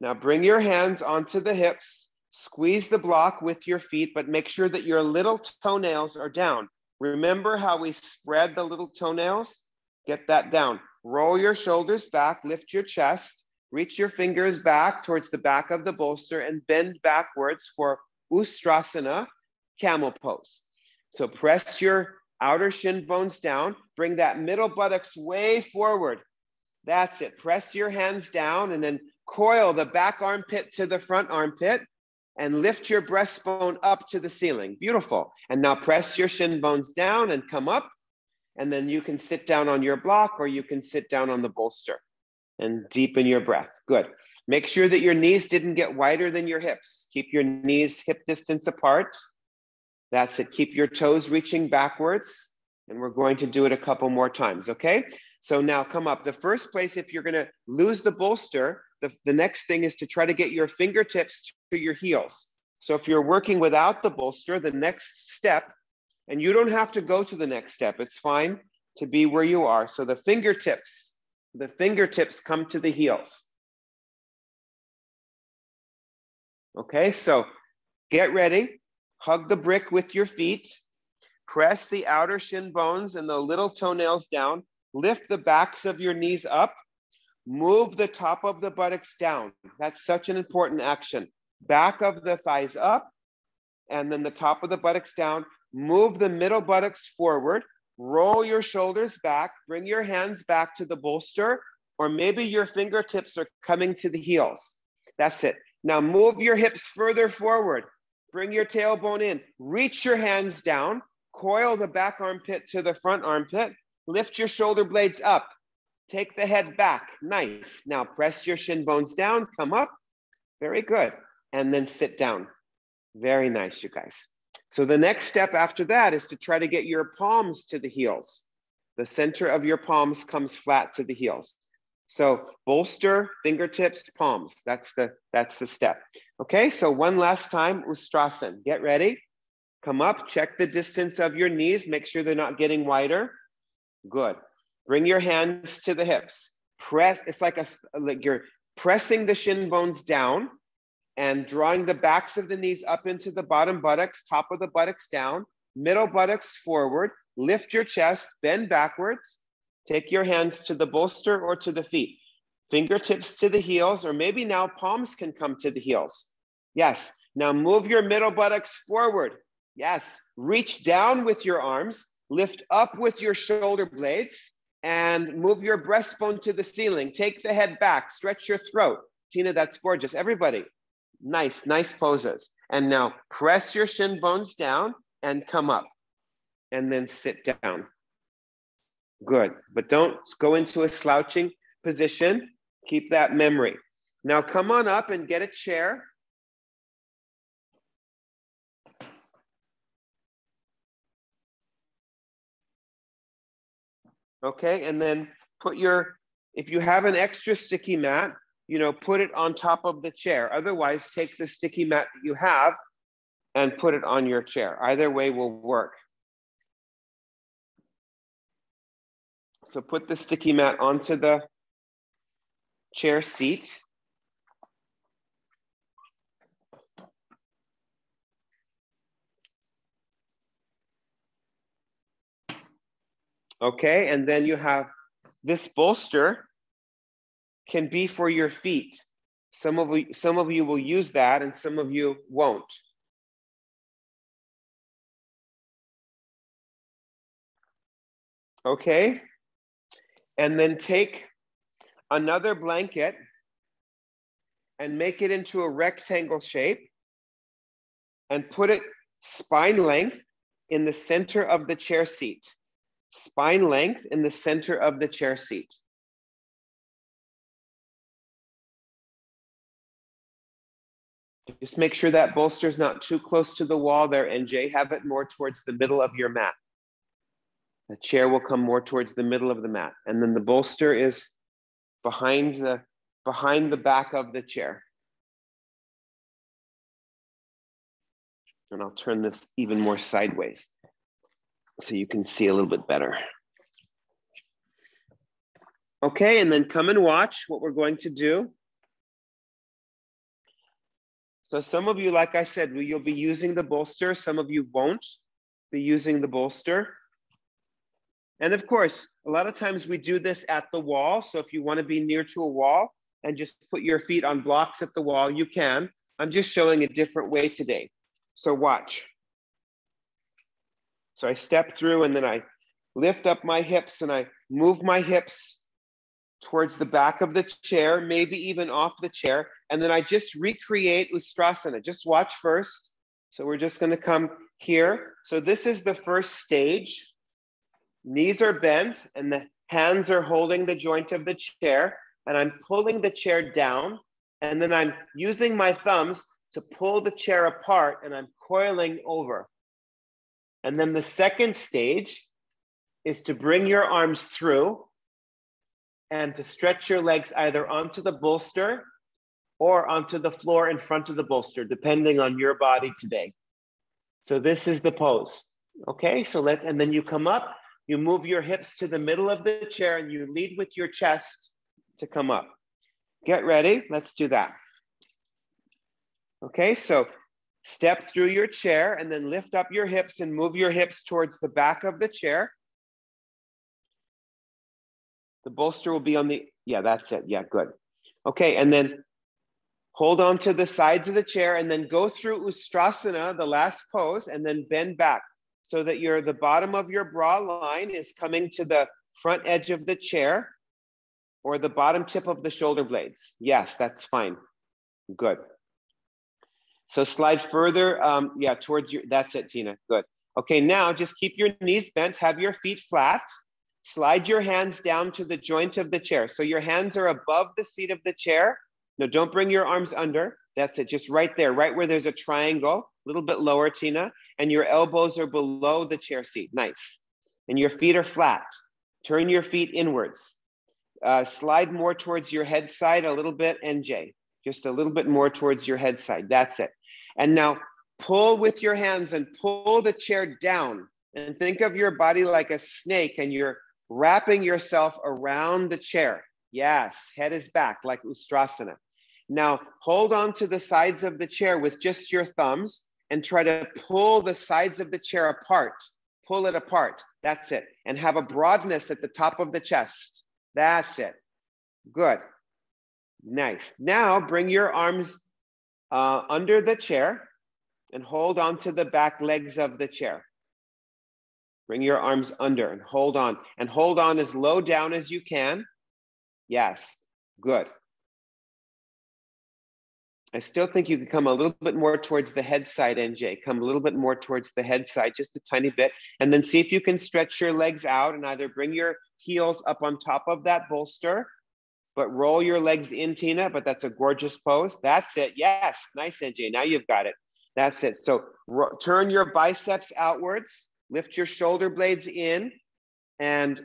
Now bring your hands onto the hips, squeeze the block with your feet, but make sure that your little toenails are down. Remember how we spread the little toenails? Get that down. Roll your shoulders back, lift your chest, reach your fingers back towards the back of the bolster and bend backwards for Ustrasana, Camel Pose. So press your outer shin bones down, bring that middle buttocks way forward. That's it. Press your hands down and then coil the back armpit to the front armpit and lift your breastbone up to the ceiling. Beautiful. And now press your shin bones down and come up. And then you can sit down on your block or you can sit down on the bolster and deepen your breath. Good. Make sure that your knees didn't get wider than your hips. Keep your knees hip distance apart. That's it. Keep your toes reaching backwards. And we're going to do it a couple more times, okay? So now come up. The first place, if you're gonna lose the bolster, the next thing is to try to get your fingertips to your heels. So if you're working without the bolster, the next step, and you don't have to go to the next step, it's fine to be where you are. So the fingertips come to the heels. Okay, so get ready. Hug the brick with your feet. Press the outer shin bones and the little toenails down. Lift the backs of your knees up. Move the top of the buttocks down. That's such an important action. Back of the thighs up, and then the top of the buttocks down. Move the middle buttocks forward. Roll your shoulders back. Bring your hands back to the bolster, or maybe your fingertips are coming to the heels. That's it. Now move your hips further forward. Bring your tailbone in. Reach your hands down. Coil the back armpit to the front armpit. Lift your shoulder blades up. Take the head back. Nice. Now press your shin bones down. Come up. Very good. And then sit down. Very nice, you guys. So the next step after that is to try to get your palms to the heels. The center of your palms comes flat to the heels. So bolster, fingertips, palms. That's the step. Okay, so one last time, Ustrasana. Get ready. Come up, check the distance of your knees. Make sure they're not getting wider. Good. Bring your hands to the hips. Press, it's like you're pressing the shin bones down and drawing the backs of the knees up into the bottom buttocks, top of the buttocks down, middle buttocks forward. Lift your chest, bend backwards. Take your hands to the bolster or to the feet. Fingertips to the heels, or maybe now palms can come to the heels. Yes. Now move your middle buttocks forward. Yes. Reach down with your arms. Lift up with your shoulder blades and move your breastbone to the ceiling. Take the head back. Stretch your throat. Tina, that's gorgeous. Everybody. Nice, nice poses. And now press your shin bones down and come up. And then sit down. Good, but don't go into a slouching position. Keep that memory. Now come on up and get a chair. Okay, and then if you have an extra sticky mat, put it on top of the chair. Otherwise, take the sticky mat that you have and put it on your chair. Either way will work. So put the sticky mat onto the chair seat. Okay, and then you have this bolster can be for your feet. Some of you will use that and some of you won't. Okay, and then take another blanket and make it into a rectangle shape and put it spine length in the center of the chair seat. Spine length in the center of the chair seat. Just make sure that bolster is not too close to the wall there, and Jay, have it more towards the middle of your mat. The chair will come more towards the middle of the mat. And then the bolster is behind the back of the chair. And I'll turn this even more sideways. so you can see a little bit better. Okay, and then come and watch what we're going to do. So some of you, like I said, you'll be using the bolster. Some of you won't be using the bolster. And of course, a lot of times we do this at the wall. So if you want to be near to a wall and just put your feet on blocks at the wall, you can. I'm just showing a different way today. So watch. So I step through and then I lift up my hips and I move my hips towards the back of the chair, maybe even off the chair. And then I just recreate Ustrasana. Just watch first. So we're just going to come here. So this is the first stage. Knees are bent and the hands are holding the joint of the chair. And I'm pulling the chair down. And then I'm using my thumbs to pull the chair apart and I'm coiling over. And then the second stage is to bring your arms through and to stretch your legs either onto the bolster or onto the floor in front of the bolster, depending on your body today. So this is the pose. Okay, so and then you come up, you move your hips to the middle of the chair and you lead with your chest to come up. Get ready, let's do that. Okay, so step through your chair and then lift up your hips and move your hips towards the back of the chair. The bolster will be on the, yeah, that's it. Yeah, good. Okay, and then hold on to the sides of the chair and then go through Ustrasana, the last pose, and then bend back so that the bottom of your bra line is coming to the front edge of the chair or the bottom tip of the shoulder blades. Yes, that's fine. Good. So slide further, yeah, towards your, that's it, Tina, good. Okay, now just keep your knees bent, have your feet flat. Slide your hands down to the joint of the chair. So your hands are above the seat of the chair. No, don't bring your arms under. That's it, just right there, right where there's a triangle, a little bit lower, Tina, and your elbows are below the chair seat, nice. And your feet are flat. Turn your feet inwards. Slide more towards your head side a little bit, NJ, just a little bit more towards your head side, that's it. And now pull with your hands and pull the chair down and think of your body like a snake and you're wrapping yourself around the chair. Yes, head is back like Ustrasana. Now hold on to the sides of the chair with just your thumbs and try to pull the sides of the chair apart. Pull it apart. That's it. And have a broadness at the top of the chest. That's it. Good. Nice. Now bring your arms under the chair and hold on to the back legs of the chair. Bring your arms under and hold on as low down as you can. Yes, good. I still think you can come a little bit more towards the head side, NJ. Come a little bit more towards the head side, just a tiny bit. And then see if you can stretch your legs out and either bring your heels up on top of that bolster, but roll your legs in, Tina, but that's a gorgeous pose. That's it, yes, nice, NJ, now you've got it. That's it, so turn your biceps outwards. Lift your shoulder blades in and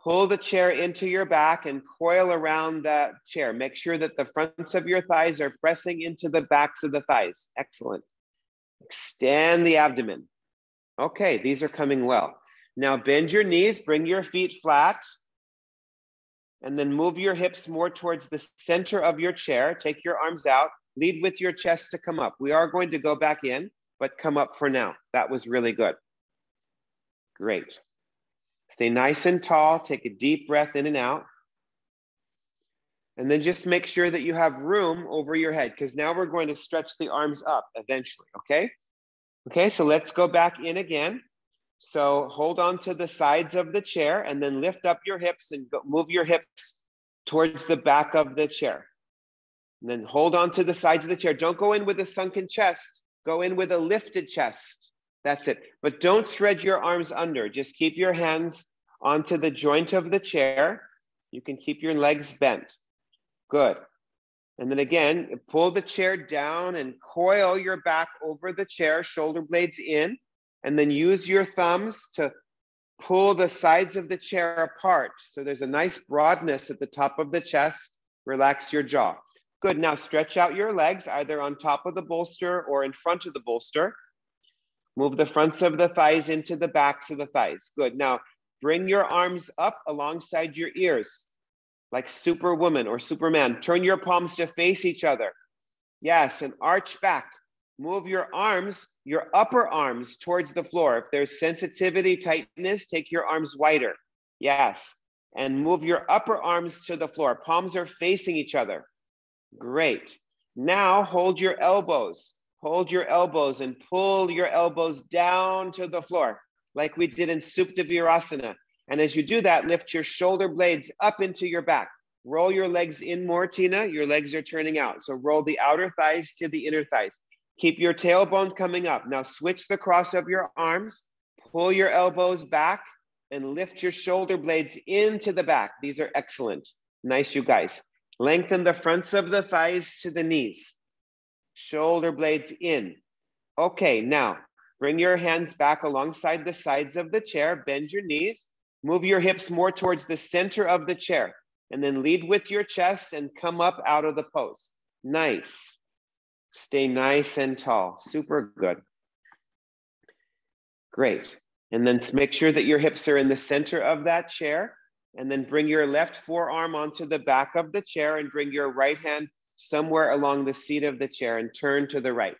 pull the chair into your back and coil around the chair. Make sure that the fronts of your thighs are pressing into the backs of the thighs. Excellent. Extend the abdomen. Okay, these are coming well. Now bend your knees, bring your feet flat, and then move your hips more towards the center of your chair. Take your arms out, lead with your chest to come up. We are going to go back in, but come up for now. That was really good. Great. Stay nice and tall. Take a deep breath in and out. And then just make sure that you have room over your head because now we're going to stretch the arms up eventually, okay? Okay, so let's go back in again. So hold on to the sides of the chair and then lift up your hips and move your hips towards the back of the chair. And then hold on to the sides of the chair. Don't go in with a sunken chest. Go in with a lifted chest. That's it. But don't thread your arms under. Just keep your hands onto the joint of the chair. You can keep your legs bent. Good. And then again, pull the chair down and coil your back over the chair, shoulder blades in, and then use your thumbs to pull the sides of the chair apart. So there's a nice broadness at the top of the chest. Relax your jaw. Good, now stretch out your legs either on top of the bolster or in front of the bolster. Move the fronts of the thighs into the backs of the thighs. Good. Now, bring your arms up alongside your ears, like Superwoman or Superman. Turn your palms to face each other. Yes, and arch back. Move your arms, your upper arms towards the floor. If there's sensitivity, tightness, take your arms wider. Yes, and move your upper arms to the floor. Palms are facing each other. Great. Now hold your elbows. Hold your elbows and pull your elbows down to the floor, like we did in Supta Virasana. And as you do that, lift your shoulder blades up into your back. Roll your legs in more, Tina. Your legs are turning out. So roll the outer thighs to the inner thighs. Keep your tailbone coming up. Now switch the cross of your arms. Pull your elbows back and lift your shoulder blades into the back. These are excellent. Nice, you guys. Lengthen the fronts of the thighs to the knees. Shoulder blades in. Okay, now bring your hands back alongside the sides of the chair. Bend your knees. Move your hips more towards the center of the chair. And then lead with your chest and come up out of the pose. Nice. Stay nice and tall. Super good. Great. And then make sure that your hips are in the center of that chair. And then bring your left forearm onto the back of the chair and bring your right hand somewhere along the seat of the chair and turn to the right.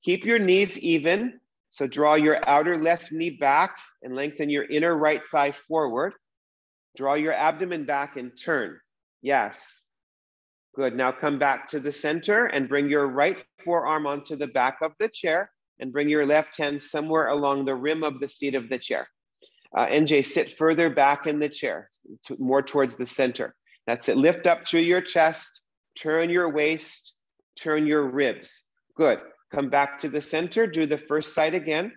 Keep your knees even. So draw your outer left knee back and lengthen your inner right thigh forward. Draw your abdomen back and turn. Yes. Good. Now come back to the center and bring your right forearm onto the back of the chair and bring your left hand somewhere along the rim of the seat of the chair. NJ, sit further back in the chair, more towards the center. That's it. Lift up through your chest, turn your waist, turn your ribs. Good. Come back to the center. Do the first side again.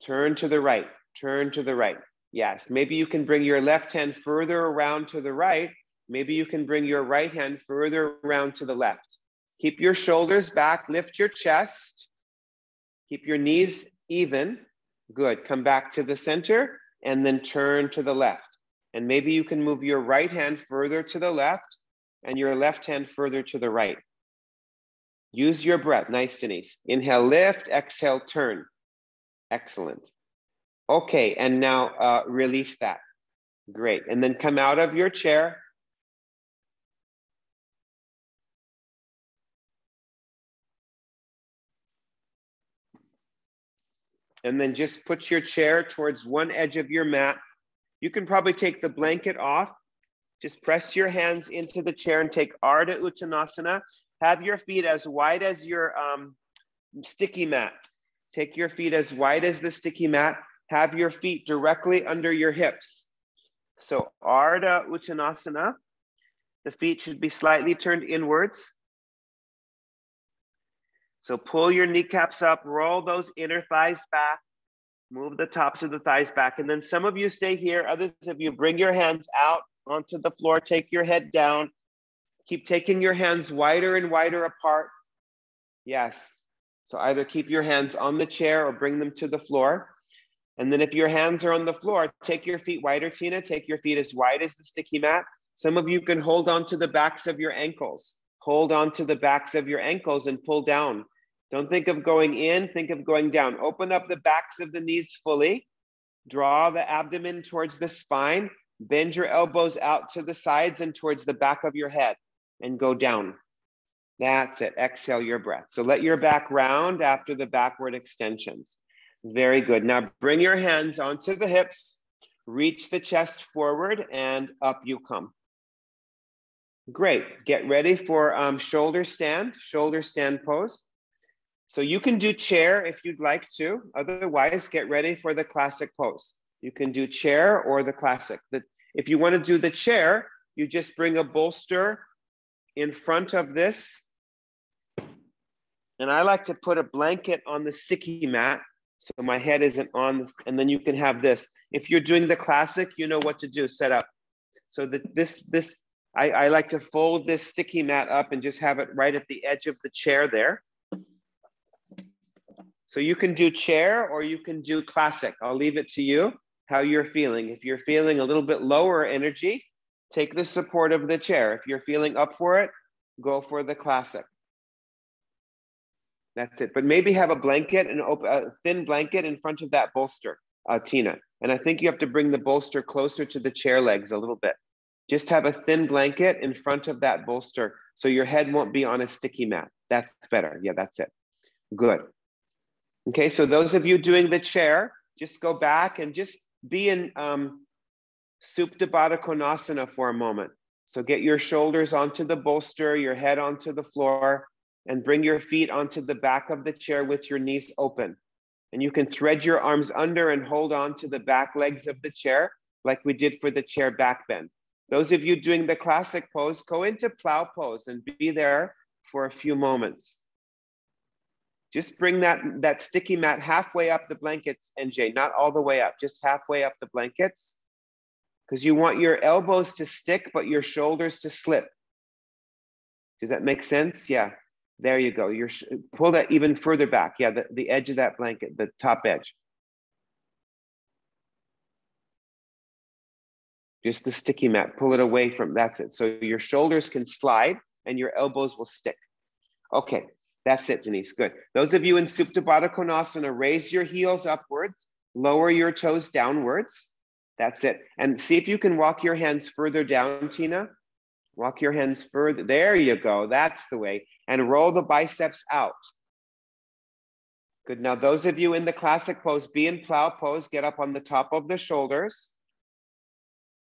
Turn to the right. Turn to the right. Yes. Maybe you can bring your left hand further around to the right. Maybe you can bring your right hand further around to the left. Keep your shoulders back. Lift your chest. Keep your knees even. Good. Come back to the center and then turn to the left. And maybe you can move your right hand further to the left and your left hand further to the right. Use your breath. Nice, Denise. Inhale, lift. Exhale, turn. Excellent. Okay, and now release that. Great. And then come out of your chair. And then just put your chair towards one edge of your mat. You can probably take the blanket off. Just press your hands into the chair and take Ardha Uttanasana. Have your feet as wide as your sticky mat. Take your feet as wide as the sticky mat. Have your feet directly under your hips. So Ardha Uttanasana. The feet should be slightly turned inwards. So pull your kneecaps up, roll those inner thighs back, move the tops of the thighs back. And then some of you stay here. Others of you bring your hands out onto the floor, take your head down. Keep taking your hands wider and wider apart. Yes. So either keep your hands on the chair or bring them to the floor. And then if your hands are on the floor, take your feet wider, Tina. Take your feet as wide as the sticky mat. Some of you can hold on to the backs of your ankles. Hold on to the backs of your ankles and pull down. Don't think of going in, think of going down. Open up the backs of the knees fully. Draw the abdomen towards the spine. Bend your elbows out to the sides and towards the back of your head and go down. That's it. Exhale your breath. So let your back round after the backward extensions. Very good. Now bring your hands onto the hips. Reach the chest forward and up you come. Great. Get ready for shoulder stand pose. So you can do chair if you'd like to. Otherwise, get ready for the classic pose. You can do chair or the classic. If you want to do the chair, you just bring a bolster in front of this. And I like to put a blanket on the sticky mat so my head isn't on this. And then you can have this. If you're doing the classic, you know what to do, set up. So that I like to fold this sticky mat up and just have it right at the edge of the chair there. So you can do chair or you can do classic. I'll leave it to you how you're feeling. If you're feeling a little bit lower energy, take the support of the chair. If you're feeling up for it, go for the classic. That's it. But maybe have a blanket, a thin blanket in front of that bolster, Tina. And I think you have to bring the bolster closer to the chair legs a little bit. Just have a thin blanket in front of that bolster so your head won't be on a sticky mat. That's better. Yeah, that's it. Good. Okay, so those of you doing the chair, just go back and just be in Souptapadakonasana for a moment. So get your shoulders onto the bolster, your head onto the floor, and bring your feet onto the back of the chair with your knees open. And you can thread your arms under and hold on to the back legs of the chair like we did for the chair back bend. Those of you doing the classic pose, go into Plow Pose and be there for a few moments. Just bring that sticky mat halfway up the blankets, NJ, not all the way up, just halfway up the blankets, because you want your elbows to stick, but your shoulders to slip. Does that make sense? Yeah, there you go. Pull that even further back. Yeah, the edge of that blanket, the top edge. Just the sticky mat, pull it away from, that's it. So your shoulders can slide and your elbows will stick. Okay. That's it, Denise. Good. Those of you in Suptapadakonasana, raise your heels upwards, lower your toes downwards. That's it. And see if you can walk your hands further down, Tina. Walk your hands further. There you go. That's the way. And roll the biceps out. Good. Now, those of you in the classic pose, be in Plow Pose, get up on the top of the shoulders.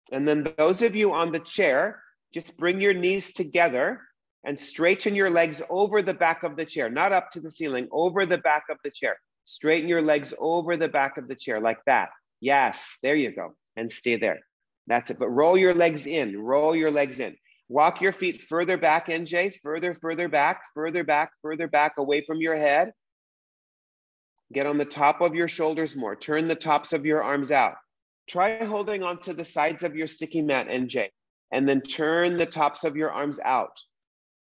And then those of you on the chair, just bring your knees together and straighten your legs over the back of the chair, not up to the ceiling, over the back of the chair. Straighten your legs over the back of the chair like that. Yes, there you go. And stay there. That's it. But roll your legs in, roll your legs in. Walk your feet further back, NJ, further back, further back, away from your head. Get on the top of your shoulders more. Turn the tops of your arms out. Try holding onto the sides of your sticky mat, NJ, and then turn the tops of your arms out.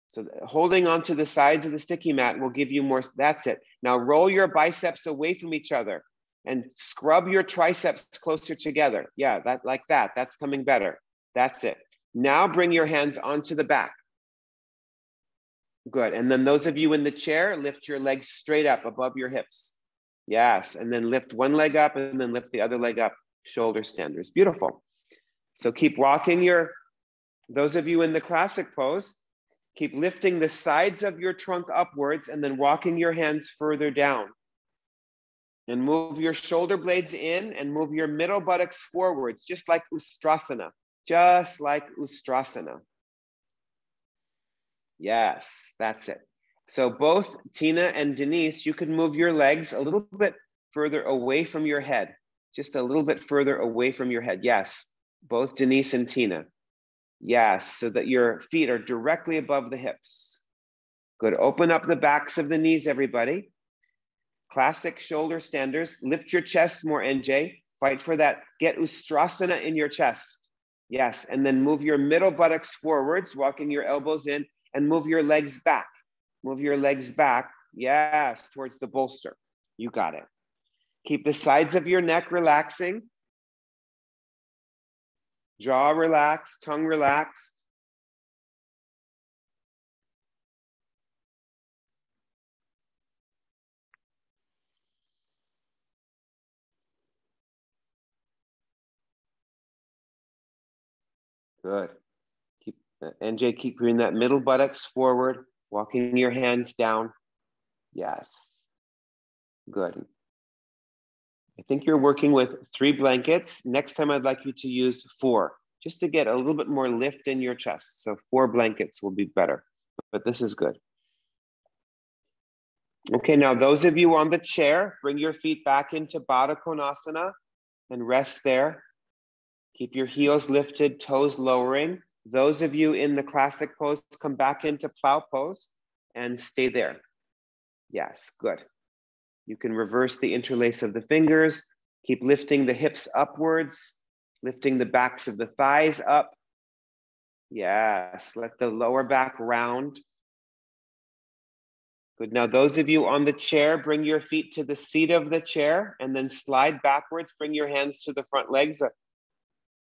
So holding onto the sides of the sticky mat will give you more. That's it. Now roll your biceps away from each other and scrub your triceps closer together. Yeah, like that. That's coming better. That's it. Now bring your hands onto the back. Good. And then those of you in the chair, lift your legs straight up above your hips. Yes. And then lift one leg up and then lift the other leg up. Shoulder standers. Beautiful. So keep walking those of you in the classic pose, keep lifting the sides of your trunk upwards and then walking your hands further down. And move your shoulder blades in and move your middle buttocks forwards, just like Ustrasana. Just like Ustrasana. Yes, that's it. So both Tina and Denise, you can move your legs a little bit further away from your head. Just a little bit further away from your head. Yes, both Denise and Tina. Yes, so that your feet are directly above the hips. Good. Open up the backs of the knees, everybody. Classic shoulder standers. Lift your chest more, NJ. Fight for that. Get Ustrasana in your chest. Yes, and then move your middle buttocks forwards, walking your elbows in, and move your legs back. Move your legs back. Yes, towards the bolster. You got it. Keep the sides of your neck relaxing. Jaw relaxed, tongue relaxed. Good. NJ, keep bringing that middle buttocks forward, walking your hands down. Yes. Good. I think you're working with 3 blankets. Next time I'd like you to use 4, just to get a little bit more lift in your chest. So 4 blankets will be better, but this is good. Okay, now those of you on the chair, bring your feet back into Baddha Konasana and rest there. Keep your heels lifted, toes lowering. Those of you in the classic pose, come back into Plow Pose and stay there. Yes, good. You can reverse the interlace of the fingers. Keep lifting the hips upwards, lifting the backs of the thighs up. Yes, let the lower back round. Good. Now, those of you on the chair, bring your feet to the seat of the chair and then slide backwards. Bring your hands to the front legs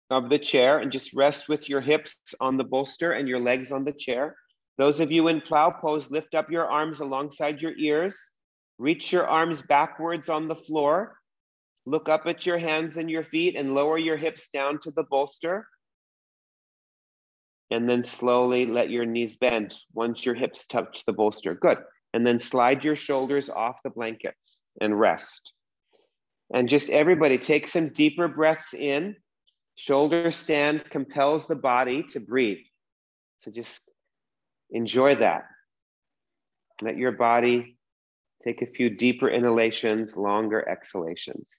of the chair and just rest with your hips on the bolster and your legs on the chair. Those of you in Plow Pose, lift up your arms alongside your ears. Reach your arms backwards on the floor. Look up at your hands and your feet and lower your hips down to the bolster. And then slowly let your knees bend once your hips touch the bolster. Good. And then slide your shoulders off the blankets and rest. And just everybody take some deeper breaths in. Shoulder stand compels the body to breathe. So just enjoy that. Let your body take a few deeper inhalations, longer exhalations.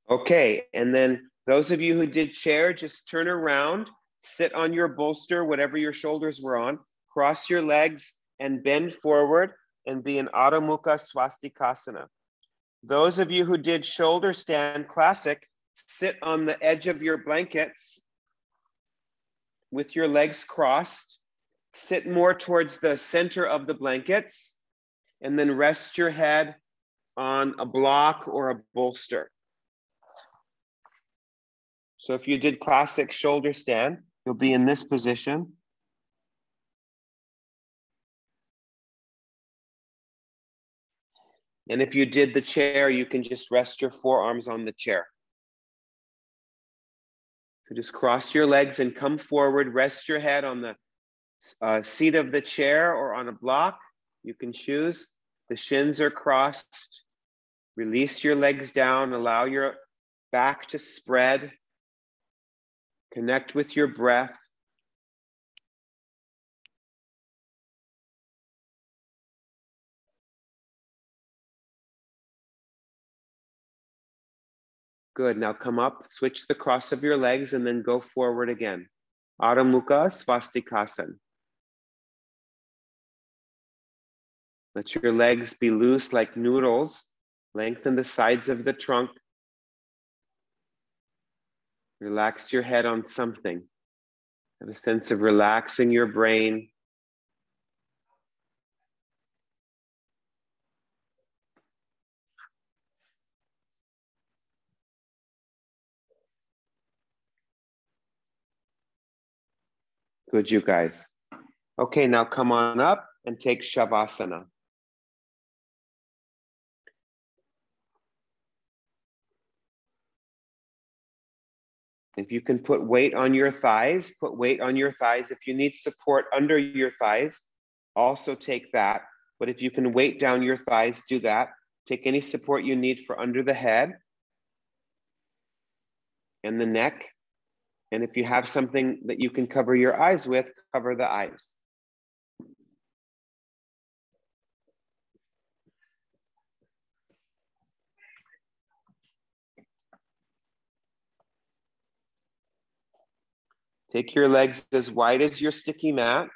Okay, and then those of you who did chair, just turn around, sit on your bolster, whatever your shoulders were on, cross your legs and bend forward and be in Adho Mukha Swastikasana. Those of you who did shoulder stand classic, sit on the edge of your blankets with your legs crossed, sit more towards the center of the blankets, and then rest your head on a block or a bolster. So if you did classic shoulder stand, you'll be in this position. And if you did the chair, you can just rest your forearms on the chair. So just cross your legs and come forward, rest your head on the seat of the chair or on a block. You can choose. The shins are crossed. Release your legs down, allow your back to spread. Connect with your breath. Good, now come up, switch the cross of your legs and then go forward again. Adho Mukha Swastikasana. Let your legs be loose like noodles. Lengthen the sides of the trunk. Relax your head on something. Have a sense of relaxing your brain. Good, you guys. Okay, now come on up and take Shavasana. If you can put weight on your thighs, put weight on your thighs. If you need support under your thighs, also take that. But if you can weight down your thighs, do that. Take any support you need for under the head and the neck. And if you have something that you can cover your eyes with, cover the eyes. Take your legs as wide as your sticky mat.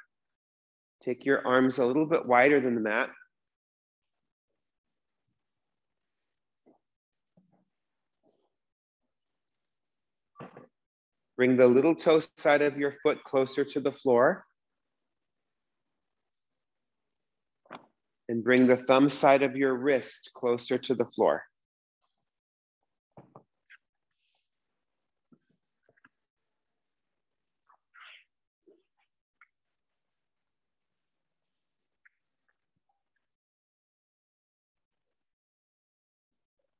Take your arms a little bit wider than the mat. Bring the little toe side of your foot closer to the floor. And bring the thumb side of your wrist closer to the floor.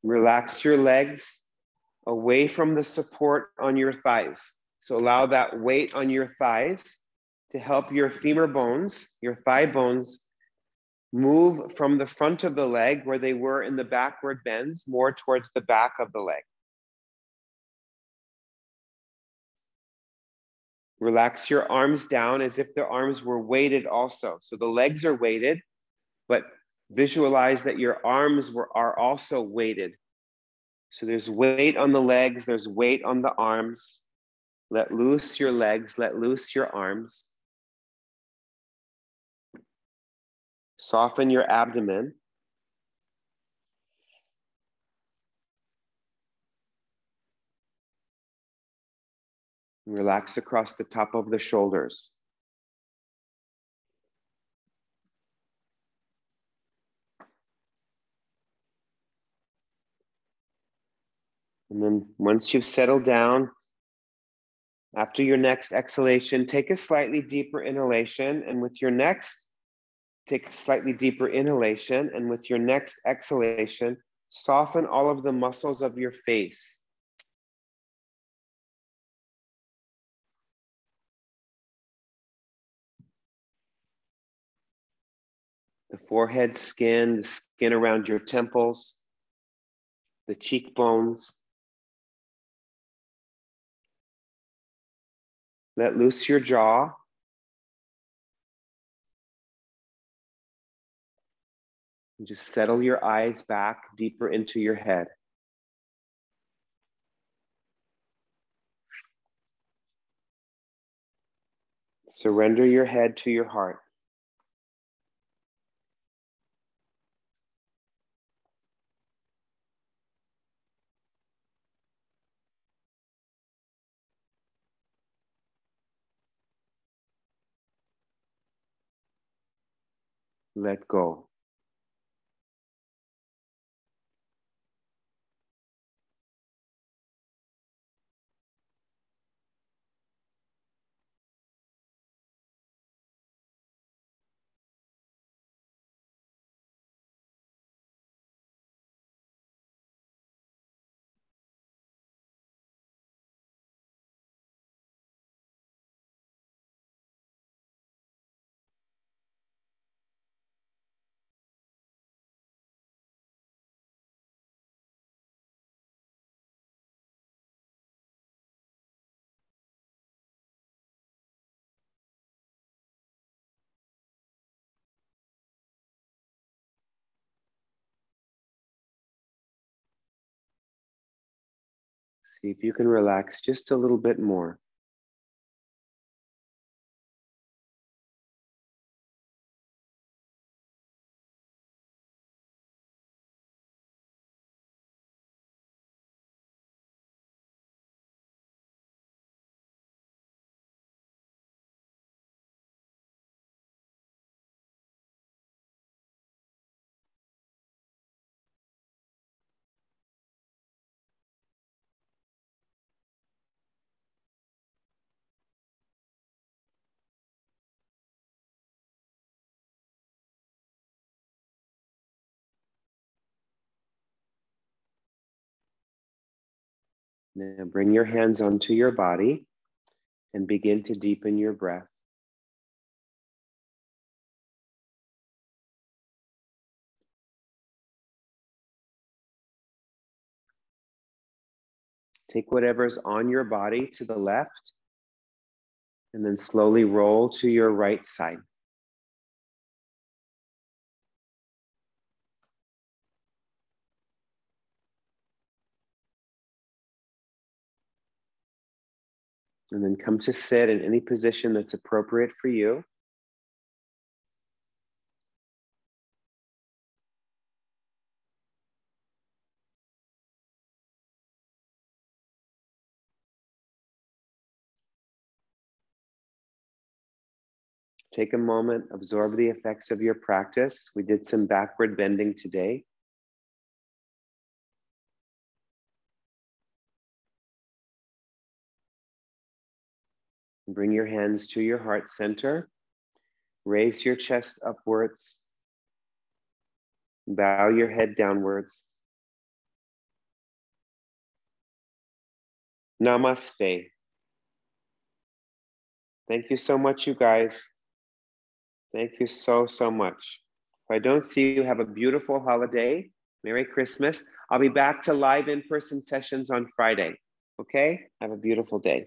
Relax your legs away from the support on your thighs. So allow that weight on your thighs to help your femur bones, your thigh bones, move from the front of the leg where they were in the backward bends more towards the back of the leg. Relax your arms down as if the arms were weighted also. So the legs are weighted, but visualize that your arms are also weighted. So there's weight on the legs, there's weight on the arms. Let loose your legs, let loose your arms. Soften your abdomen. Relax across the top of the shoulders. And then once you've settled down, after your next exhalation, take a slightly deeper inhalation. And with your next, take a slightly deeper inhalation. And with your next exhalation, soften all of the muscles of your face. The forehead skin, the skin around your temples, the cheekbones. Let loose your jaw. And just settle your eyes back deeper into your head. Surrender your head to your heart. Let go. See if you can relax just a little bit more. Now bring your hands onto your body and begin to deepen your breath. Take whatever's on your body to the left and then slowly roll to your right side. And then come to sit in any position that's appropriate for you. Take a moment, absorb the effects of your practice. We did some backward bending today. Bring your hands to your heart center. Raise your chest upwards. Bow your head downwards. Namaste. Thank you so much, you guys. Thank you so, so much. If I don't see you, have a beautiful holiday. Merry Christmas. I'll be back to live in-person sessions on Friday. Okay? Have a beautiful day.